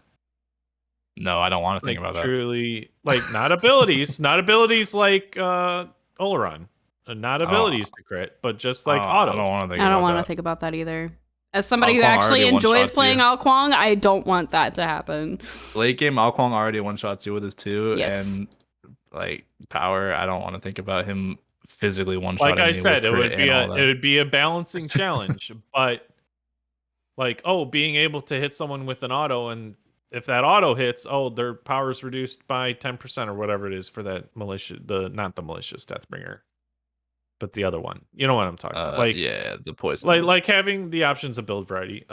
No, I don't want to think
Like,
about that.
truly, like not abilities, not abilities like Oleron, not abilities to crit, but just like autos.
I don't want to think
I don't
about
want to
that.
think about that either. As somebody who
Alquang
actually
already
enjoys
one-shots
playing
you.
Al Kwong, I don't want that to happen.
Late game, Alquang already one-shots you with his 2,
Yes.
and like power, I don't want to think about him physically one-shotting
Like I
me
said,
with
it
crit
would be
and all
it
that.
would be a balancing challenge, but like being able to hit someone with an auto, and if that auto hits, their power is reduced by 10% or whatever it is for that not the malicious Deathbringer, but the other one. You know what I'm talking about? Like
yeah, the poison.
like having the options of build variety.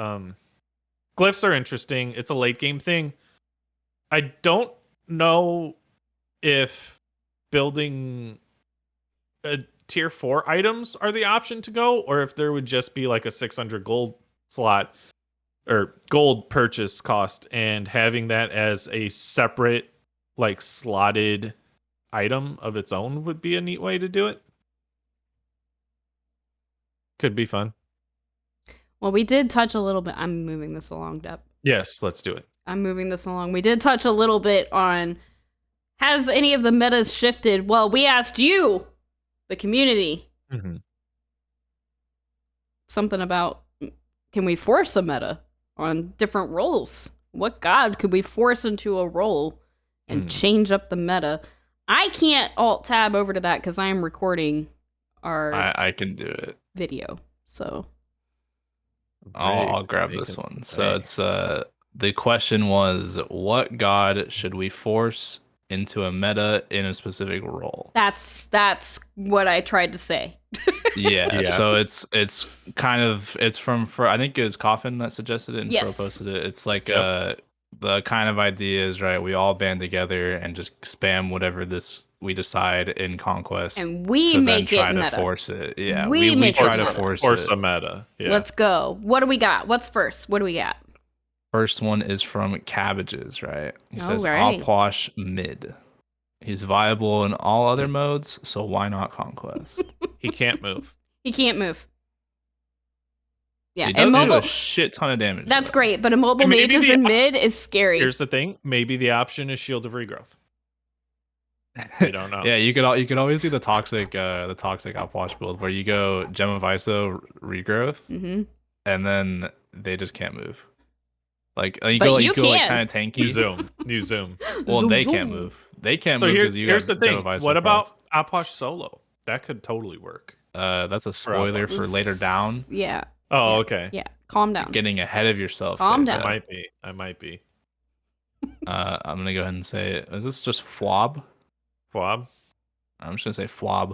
Glyphs are interesting. It's a late game thing. I don't know if building tier 4 items are the option to go, or if there would just be like a 600 gold slot or gold purchase cost, and having that as a separate like slotted item of its own would be a neat way to do it. Could be fun.
Well, we did touch a little bit. I'm moving this along, Depp.
Yes, let's do it.
I'm moving this along. We did touch a little bit on, has any of the metas shifted? Well, we asked you, the community,
Mhm.
something about, can we force a meta on different roles? What god could we force into a role and change up the meta? I can't alt tab over to that because I am recording our
I can do it.
video. So
I'll
Briggs,
grab
they
this
can
one.
say.
So it's the question was, what god should we force into a meta in a specific role?
that's what I tried to say.
Yeah.
Yeah.
So it's kind of from I think it was Coffin that suggested it and Fro
Yes.
posted it. It's like
Yep.
the kind of idea is, right, we all band together and just spam whatever we decide in Conquest
And we
to then
make
try
it
to
meta.
force it. Yeah.
We
We
make it
try to
meta.
force
Force
it.
a meta. Yeah.
Let's go. What do we got? What's first? What do we got?
First one is from Cabbages, right? He says,
Alright.
Alposh mid. He's viable in all other modes, so why not Conquest?
He can't move.
He can't move. Yeah,
He
and
does do
mobile.
a shit ton of damage.
That's
though.
great, but a mobile
Maybe
mages
the
in
op-
mid is scary.
Here's the thing. Maybe the option is Shield of Regrowth. We don't know.
Yeah, you could always do the toxic Alposh build where you go Gem of Iso regrowth,
Mm-hmm.
and then they just can't move. Like you
But
go
you
you go like
can.
kind of tanky.
You zoom. You zoom.
Well,
Zoom,
they
zoom.
can't move. They can't
So
move
here's
because you
here's
got
the
Gem
thing.
of Iso
What
procs.
about Aposh solo? That could totally work.
That's a spoiler for later down.
Yeah.
Oh,
Yeah.
okay.
Yeah. Calm down.
Getting ahead of yourself.
Calm
there,
down.
I
Deb.
might be. I might be.
I'm gonna go ahead and say, is this just Fwab?
Quab.
I'm just gonna say Fwab.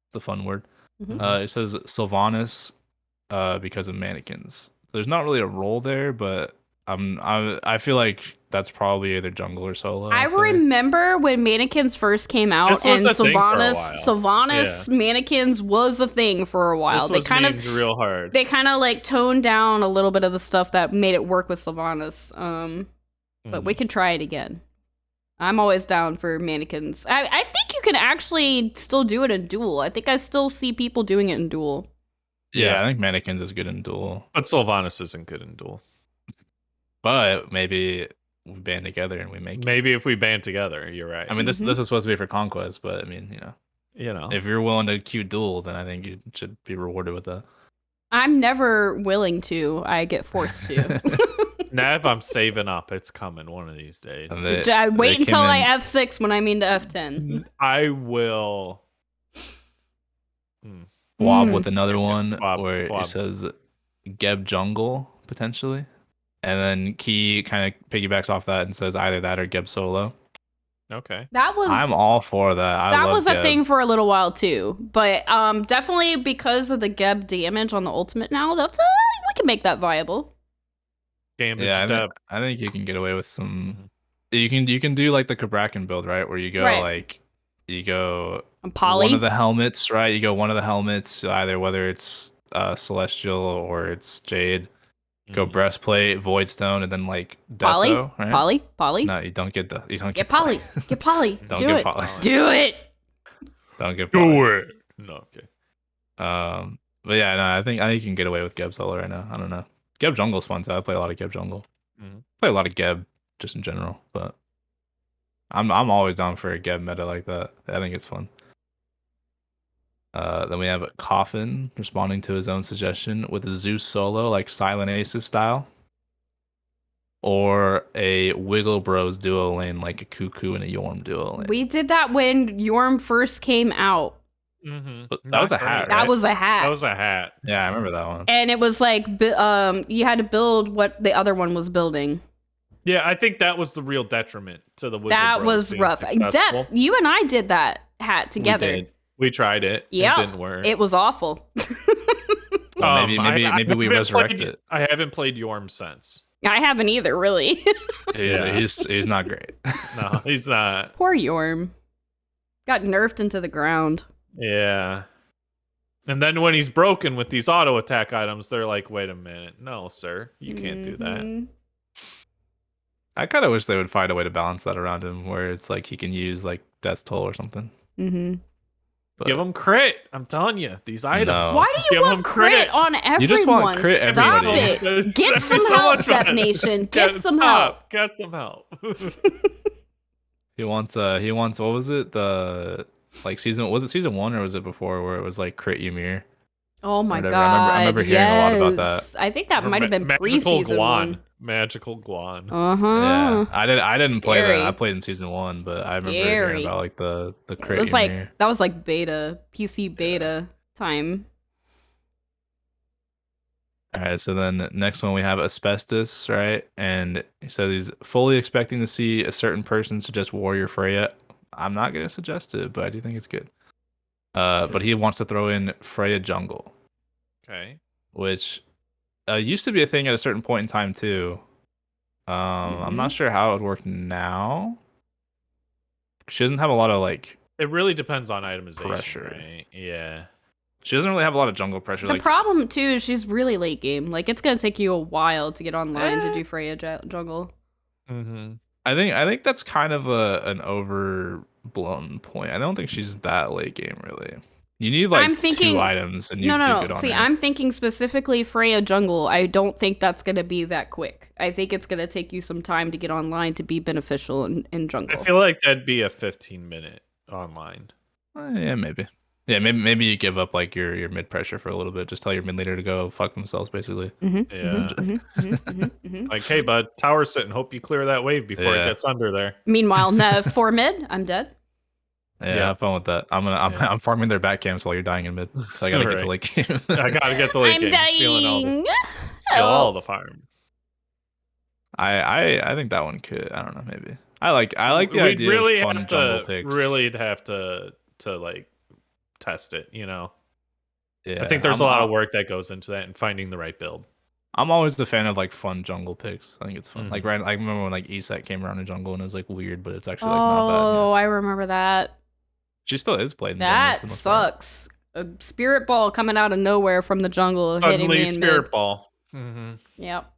It's a fun word.
Mhm.
It says Sylvanas, because of mannequins. There's not really a role there, but I feel like that's probably either jungle or solo.
I
I'd say.
remember when mannequins first came out,
This was
and
a thing for a
Sylvanas mannequins was a thing for a while.
This was memed real hard.
They kind of like toned down a little bit of the stuff that made it work with Sylvanas. But
Mhm.
we could try it again. I'm always down for mannequins. I think you can actually still do it in duel. I think I still see people doing it in duel.
Yeah, I think mannequins is good in duel,
But Sylvanas isn't good in duel.
but maybe we band together and we make. it.
Maybe if we band together, you're right.
I mean, this
Mhm.
this is supposed to be for conquest, but I mean,
you know.
if you're willing to queue duel, then I think you should be rewarded with that.
I'm never willing to. I get forced to.
Nav, I'm saving up. It's coming one of these days.
And they-
I wait
they
until
came
I
in-
F6 when I mean to F10.
I will.
Fwab
Mm.
with another one
Fwab,
where
Fwab.
it says Geb Jungle potentially, and then Key kind of piggybacks off that and says either that or Geb Solo.
Okay.
That was
I'm all for that. I
that
love
was a
Geb.
thing for a little while too, but definitely because of the Geb damage on the ultimate now, that's we can make that viable.
Damaged
Yeah,
up.
I think you can get away with some.
Mm-hmm.
You can do like the Kabrakan build, right? Where you go
Right.
like you go
Poly.
one of the helmets, right? You go one of the helmets, either whether it's Celestial or it's Jade. Go
Mhm.
breastplate, Voidstone, and then like
Poly.
Deso, right?
Poly.
No, you don't get
Get Poly. Get Poly.
Don't
Do
get
it.
Poly.
Do it.
Don't get Poly.
Do it. No, okay.
But yeah, no, I think you can get away with Geb Solo right now. I don't know. Geb Jungle's fun, so I play a lot of Geb Jungle.
Mhm.
Play a lot of Geb just in general, but I'm always down for a Geb meta like that. I think it's fun. Then we have Coffin responding to his own suggestion with a Zeus solo, like Silent Aces style, or a Wiggle Bros duo lane, like a Cuckoo and a Yorm duo lane.
We did that when Yorm first came out.
Mm-hmm.
But that was a hat,
That
right?
was a hat.
That was a hat.
Yeah, I remember that one.
And it was like you had to build what the other one was building.
Yeah, I think that was the real detriment to the Wiggle
That
Bros
was
being
rough.
successful.
Deb, you and I did that hat together.
We did. We tried it.
Yeah,
It didn't work.
It was awful.
Well, maybe
I
maybe we
haven't
resurrect
played-
it.
I haven't played Yorm since.
I haven't either, really.
Yeah.
He's not great.
No, he's not.
Poor Yorm. Got nerfed into the ground.
Yeah. And then when he's broken with these auto attack items, they're like, wait a minute. No, sir. You can't do that.
Mhm.
I kind of wish they would find a way to balance that around him, where it's like he can use like Death's Toll or something.
Mhm.
But
Give them crit. I'm telling you, these items.
No.
Why do you
Give 'em
want crit on everyone?
You just want crit
Stop
everybody.
it. Get
That'd be
some
so
help,
much
Death
fun.
Nation. Get some help.
Get some help.
he wants what was it? The like season 1 or was it before where it was like crit Ymir?
Oh my
whatever.
god.
I remember hearing a lot about that.
Yes. I think that
Or
might have been
Magical
pre-season
Guan.
1.
Magical Guan.
Uh-huh.
Yeah, I didn't play that.
Scary.
I played in season 1, but I remember
Scary.
hearing about like the crit
It was
Ymir.
like that was like beta, PC beta time.
All right, so then next one we have Asbestos, right? And he says he's fully expecting to see a certain person suggest Warrior Freya. I'm not gonna suggest it, but I do think it's good. But he wants to throw in Freya Jungle,
Okay.
which used to be a thing at a certain point in time too. I'm not sure how it would work now. She doesn't have a lot of like
It really depends on itemization,
pressure.
right? Yeah.
She doesn't really have a lot of jungle pressure.
The
like
problem too is she's really late game. Like it's gonna take you a while to get online to do Freya jungle.
Mm-hmm.
I think that's kind of an overblown point. I don't think she's that late game really. You need like
I'm thinking-
2 items and you do
No.
good on
See,
her.
I'm thinking specifically Freya jungle. I don't think that's gonna be that quick. I think it's gonna take you some time to get online to be beneficial in jungle.
I feel like that'd be a 15-minute online.
Yeah, maybe. Yeah, maybe you give up like your mid pressure for a little bit. Just tell your mid leader to go fuck themselves, basically.
Yeah. Like, hey, bud, tower sit and hope you clear that wave before
Yeah.
it gets under there.
Meanwhile, Nev 4 mid, I'm dead.
Yeah, have fun with that. I'm farming their back camps while you're dying in mid. So I gotta get to late game.
I gotta get to late
I'm
game.
dying.
Steal all the farm.
I think that one could. I don't know. Maybe I like the
We'd
idea
really
of fun
have
jungle
to
picks.
really have to like test it. You know,
Yeah,
I think there's a lot of work that goes into that and finding the right build.
I'm always a fan of like fun jungle picks. I think it's fun.
Mhm.
Like I remember when like Isak came around in jungle and it was like weird, but it's actually like not bad.
Oh,
Yeah.
I remember that.
She still is played in jungle for
That
the most part.
sucks. A spirit ball coming out of nowhere from the jungle hitting me
Suddenly,
in
spirit
mid.
ball. Mm-hmm.
Yep.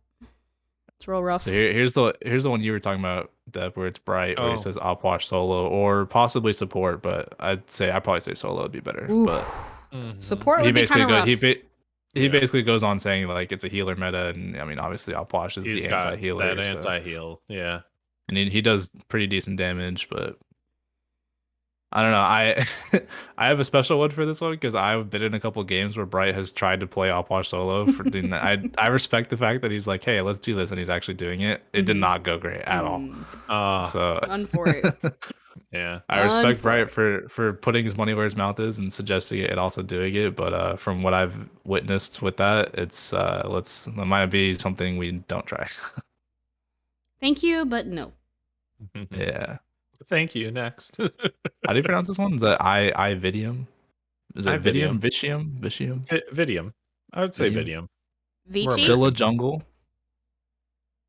It's real rough.
So here's the one you were talking about, Deb, where it's bright, where
Oh.
it says Opwash solo or possibly support, but I'd probably say solo would be better.
Oof.
But
Mm-hmm.
Support
he
would be
basically
kind of rough.
he basically goes on saying like it's a healer meta, and I mean obviously Opwash is
He's
the
got
anti-healer,
that
so-
anti-heal. Yeah.
and he does pretty decent damage, but I don't know. I have a special one for this one because I've been in a couple games where Bright has tried to play Opwash solo. I respect the fact that he's like, hey, let's do this, and he's actually doing it. It did
Mhm.
not go great at all. So
Fun for it.
Yeah.
I respect
Fun
Bright for putting his money where his mouth is and suggesting it and also doing it. But from what I've witnessed with that, it's that might be something we don't try.
Thank you, but no.
Yeah.
Thank you. Next.
How do you pronounce this one? Is that Ividium? Is it
Ividium.
Vitium? Vitium?
Vidium. I would say
Vidium.
Vidium.
VT?
Scylla Jungle.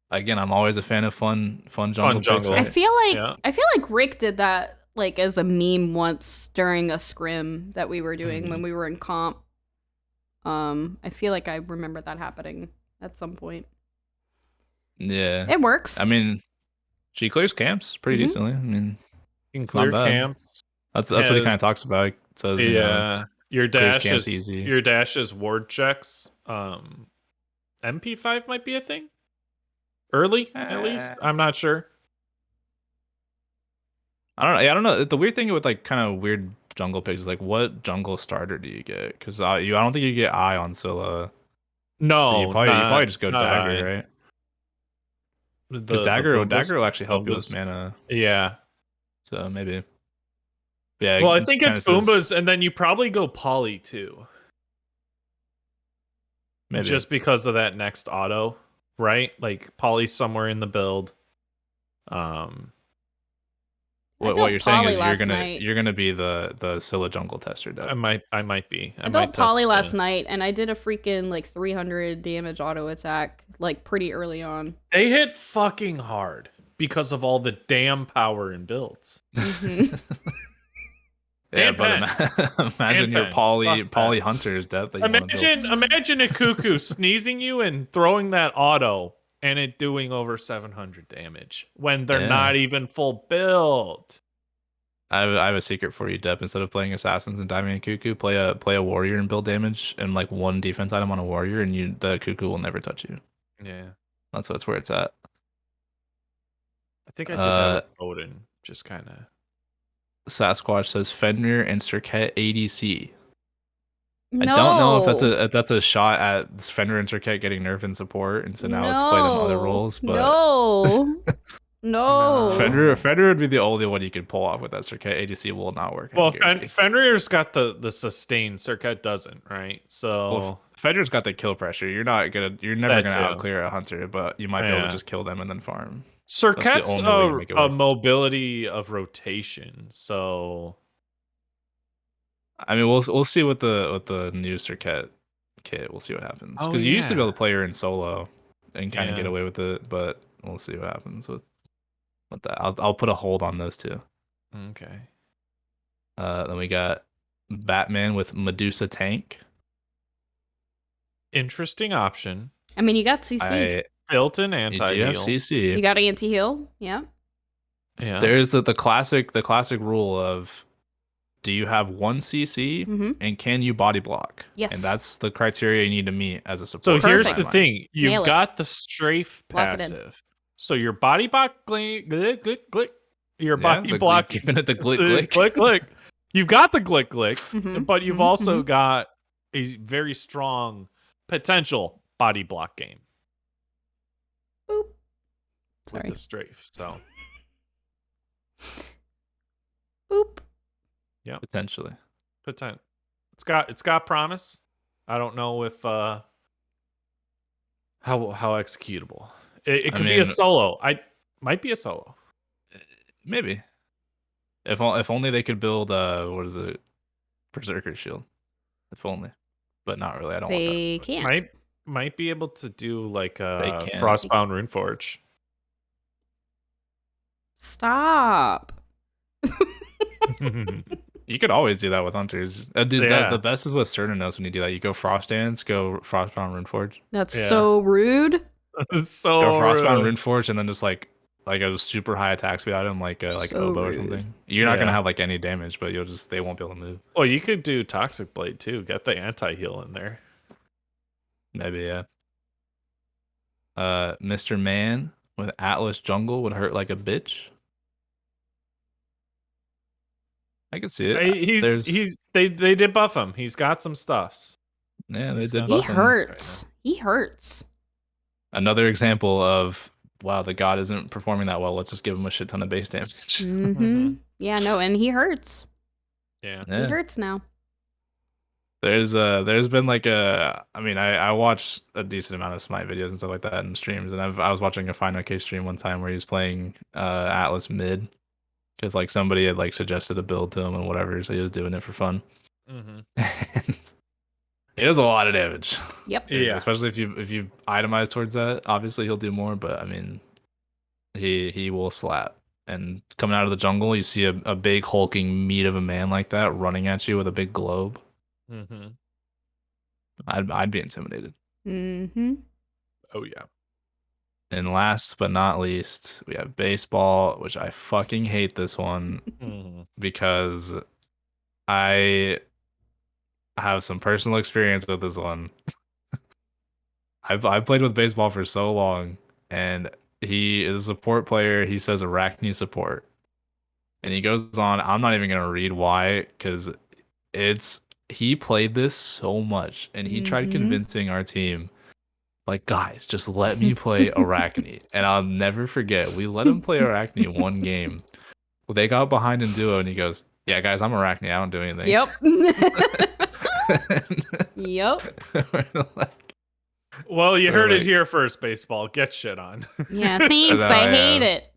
Again, I'm always a fan of fun jungle. picks,
jungle.
I
right?
feel like Rick did that like as a meme once during a scrim that we were doing when we were in comp. I feel like I remember that happening at some point.
Yeah.
It works.
I mean, she clears camps pretty
Mhm.
decently. I mean,
You can
It's not
clear
bad.
camps.
that's what he kind
Has-
of talks about. It says, you know,
Yeah. Your
clears
dash
camps
is
easy.
your dash is ward checks. MP5 might be a thing. Early, at least. I'm not sure.
I don't know. Yeah, I don't know. The weird thing with like kind of weird jungle picks is like, what jungle starter do you get? Because I don't think you get Eye on Scylla.
No,
So you probably just go
not
Dagger,
I.
right?
The
Because Dagger
Bumbas-
will actually help you with
Bumbas.
mana.
Yeah.
So maybe. Yeah.
Well, I
it
think
kinda
it's
says-
Boombas, and then you probably go Poly too.
Maybe.
Just because of that next auto, right? Like Poly's somewhere in the build.
what
built
you're saying
Poly
is
last night.
you're gonna be the Scylla jungle tester,
I
Doug.
might be.
I
might
built Polly
test,
last night and I did a freaking like 300 damage auto attack like pretty early on.
They hit fucking hard because of all the damn power in builds.
Mhm.
Yeah,
And
but imagine
And
your
pen.
Poly
Fuck
Poly
that.
Hunter's death that you want to build.
Imagine a cuckoo sneezing you and throwing that auto and it doing over 700 damage when they're
Yeah.
not even full build.
I have a secret for you, Dep. Instead of playing assassins and diving in cuckoo, play a warrior and build damage and like one defense item on a warrior, and the cuckoo will never touch you.
Yeah.
That's where it's at.
I think I did that with Odin. Just kind of.
Sasquatch says Fenrir and Serket ADC.
No.
I don't know if that's a shot at Fenrir and Serket getting nerfed in support, and so now let's play them other roles. But
no. No.
Fenrir would be the only one you could pull off with that. Serket ADC will not work.
Well, Fenrir's got the sustain. Serket doesn't, right? So
Fenrir's got the kill pressure. You're never gonna out clear a hunter, but you might be able to just kill them and then farm.
Serket's a mobility of rotation, so
I mean, we'll see with the new Serket kit. We'll see what happens because you used to be able to play her in solo and kind of get away with it, but we'll see what happens with that. I'll put a hold on those two.
Okay.
Then we got Batman with Medusa tank.
Interesting option.
I mean, you got CC.
Built-in anti-heal.
CC.
You got anti-heal. Yeah.
Yeah.
There's the classic rule of, do you have 1 CC and can you body block?
Yes.
And that's the criteria you need to meet as a support.
So here's the thing. You've got the strafe passive. So your body block glick. Your body block
keeping it the glick.
Glick. You've got the glick, but you've also got a very strong potential body block game.
Boop. Sorry.
With the strafe, so.
Boop.
Yeah.
Potentially.
It's got promise. I don't know if how executable. It could be a solo. Might be a solo.
Maybe. If only they could build what is it? Berserker shield. If only. But not really. I don't want that.
They can't.
Might be able to do like a Frostbound Runeforge.
Stop.
You could always do that with hunters. The best is with Cernanos when you do that. You go Frost Dance, go Frostbound Runeforge.
That's so rude.
It's so
go Frostbound Runeforge and then just like a super high attack speed item like Oboe or something. You're not gonna have like any damage, but they won't be able to move.
Well, you could do Toxic Blade too. Get the anti-heal in there.
Maybe, yeah. Mr. Man with Atlas Jungle would hurt like a bitch. I can see it.
They did buff him. He's got some stuffs.
Yeah, they did.
He hurts. He hurts.
Another example of, wow, the god isn't performing that well. Let's just give him a shit ton of base damage.
Yeah, no, and he hurts.
Yeah.
He hurts now.
There's been like I watch a decent amount of Smite videos and stuff like that in streams, and I was watching a Final K stream one time where he was playing Atlas mid because like somebody had like suggested a build to him and whatever, so he was doing it for fun. And he does a lot of damage.
Yep.
Yeah. Especially if you itemize towards that, obviously he'll do more, but I mean, he will slap. And coming out of the jungle, you see a big hulking meat of a man like that running at you with a big globe. I'd be intimidated.
Oh yeah.
And last but not least, we have baseball, which I fucking hate this one because I have some personal experience with this one. I've played with baseball for so long, and he is a support player. He says Arachne support, and he goes on. I'm not even gonna read why, because he played this so much, and he tried convincing our team, like, guys, just let me play Arachne. And I'll never forget, we let him play Arachne one game. Well, they got behind in duo, and he goes, yeah, guys, I'm Arachne. I don't do anything.
Yep. Yep.
Well, you heard it here first, baseball. Get shit on.
Yeah, thanks. I hate it.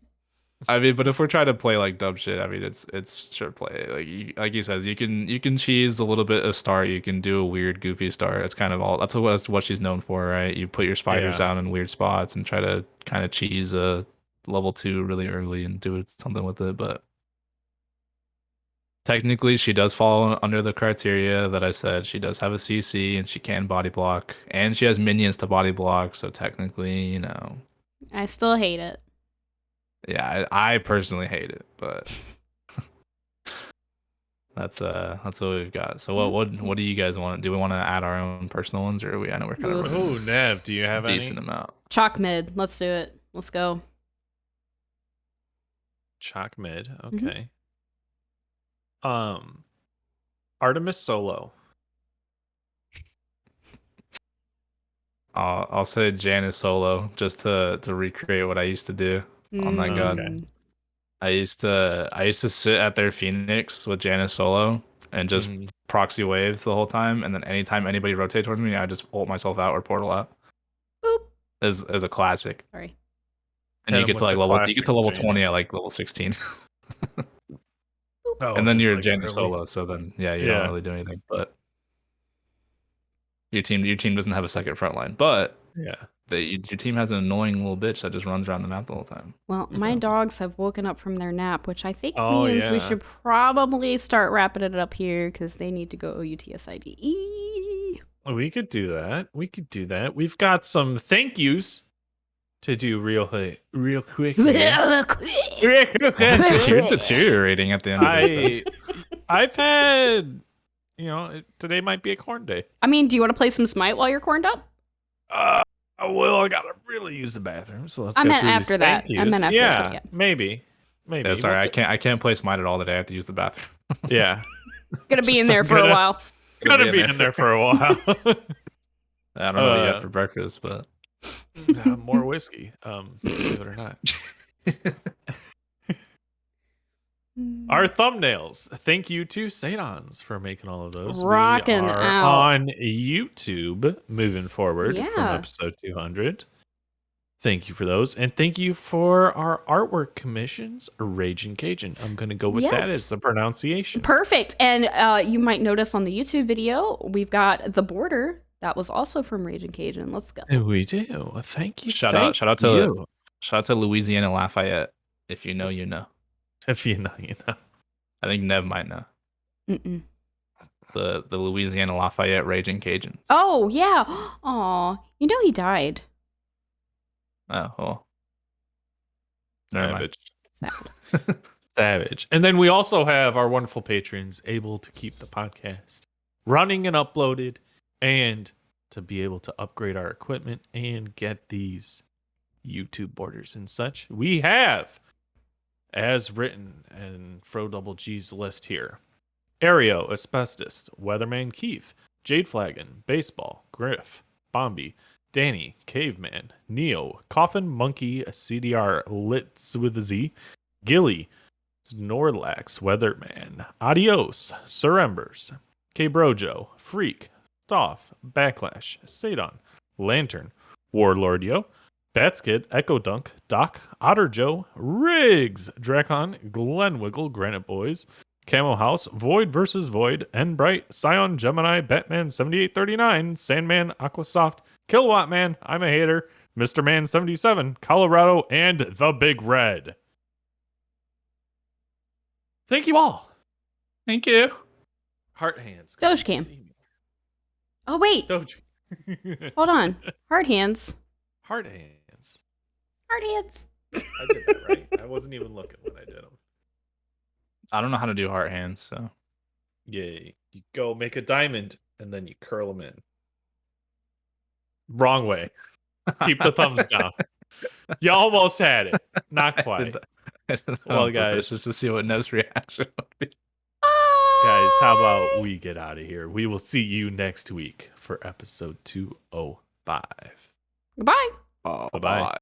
I mean, but if we're trying to play like dumb shit, I mean, it's sure play. Like he says, you can cheese a little bit of start. You can do a weird, goofy start. It's kind of that's what she's known for, right? You put your spiders down in weird spots and try to kind of cheese a level 2 really early and do something with it. But technically, she does fall under the criteria that I said. She does have a CC and she can body block, and she has minions to body block. So technically,
I still hate it.
Yeah, I personally hate it, but That's what we've got. So what do you guys want? Do we want to add our own personal ones, or I know we're kind of
Ugh.
running
Oh, Nev, do you have
a decent
any?
amount.
Chalk mid. Let's do it. Let's go.
Chalk mid.
Mhm.
Okay. Artemis Solo.
I'll say Janice Solo just to recreate what I used to do on that god.
Okay.
Mm.
I used to sit at their Phoenix with Janice Solo and just
Mhm.
proxy waves the whole time, and then anytime anybody rotates towards me, I just ult myself out or portal out.
Boop.
As a classic.
Sorry.
And
Hit
you
'em
get
with
to like
the
level you
classic
get to level
Janice.
20 at like level 16.
Oh,
And then
just
you're
like
Janice
early.
Solo, so then you
Yeah.
don't really do anything. But your team doesn't have a second front line. But
Yeah.
your team has an annoying little bitch that just runs around the map the whole time.
Well, my dogs have woken up from their nap, which I think
Oh,
means we
yeah.
should probably start wrapping it up here because they need to go UTSID.
We could do that. We've got some thank yous to do real quick.
You're deteriorating at the end of this day.
I've had, today might be a corn day.
I mean, do you want to play some Smite while you're corned up?
Well, I gotta really use the bathroom, so let's
I
go
meant
through these
after that.
thank
I meant
yous.
after that, yeah.
Maybe.
Yeah, sorry,
We'll
I can't play Smite at all today. I have to use the bathroom.
Yeah.
Gonna be in
Just
there for a while.
Gonna be in there for a while.
I don't know what you had for breakfast, but
More whiskey. Believe it or not. Our thumbnails. Thank you to Sadons for making all of those.
Rocking
we are
out.
on YouTube moving forward from
Yeah.
episode 200. Thank you for those. And thank you for our artwork commissions, Raging Cajun. I'm going to go with that
Yes.
as the pronunciation.
Perfect. And you might notice on the YouTube video, we've got the border. That was also from Raging Cajun. Let's go.
We do. Thank you.
shout
Thank
out
you.
to Louisiana Lafayette. If you know, you know.
If you know, you know.
I think Nev might know.
Mm-mm.
The Louisiana Lafayette Raging Cajuns.
Oh, yeah. Aw. You know he died.
Oh, well. Never mind.
Sad.
Savage. And then we also have our wonderful patrons able to keep the podcast running and uploaded and to be able to upgrade our equipment and get these YouTube borders and such. We have, as written in Fro Double G's list here, Aereo, Asbestos, Weatherman Keith, Jade Flagon, Baseball, Griff, Bombi, Danny, Caveman, Neo, Coffin Monkey, CDR Litz with a Z, Gilly, Snorlax, Weatherman, Adios, Sir Embers, K Brojo, Freak, Stoff, Backlash, Sadon, Lantern, Warlord Yo, Batskid, Echo Dunk, Doc, Otter Joe, Riggs, Drakon, Glenwiggle, Granite Boys, Camo House, Void versus Void, Enbright, Scion, Gemini, Batman 7839, Sandman, Aquasoft, Kilowatt Man, I'm a Hater, Mr. Man 77, Colorado, and The Big Red. Thank you all.
Thank you.
Heart hands.
Doge Cam. Oh, wait.
Doge.
Hold on. Hard hands.
Heart hands.
Hard hands.
I did that right. I wasn't even looking when I did them.
I don't know how to do heart hands, so.
Yay. You go make a diamond and then you curl them in. Wrong way. Keep the thumbs down. You almost had it. Not quite. Well, guys.
Just to see what Nev's reaction would be.
Guys, how about we get out of here? We will see you next week for episode 205.
Goodbye.
Bye-bye.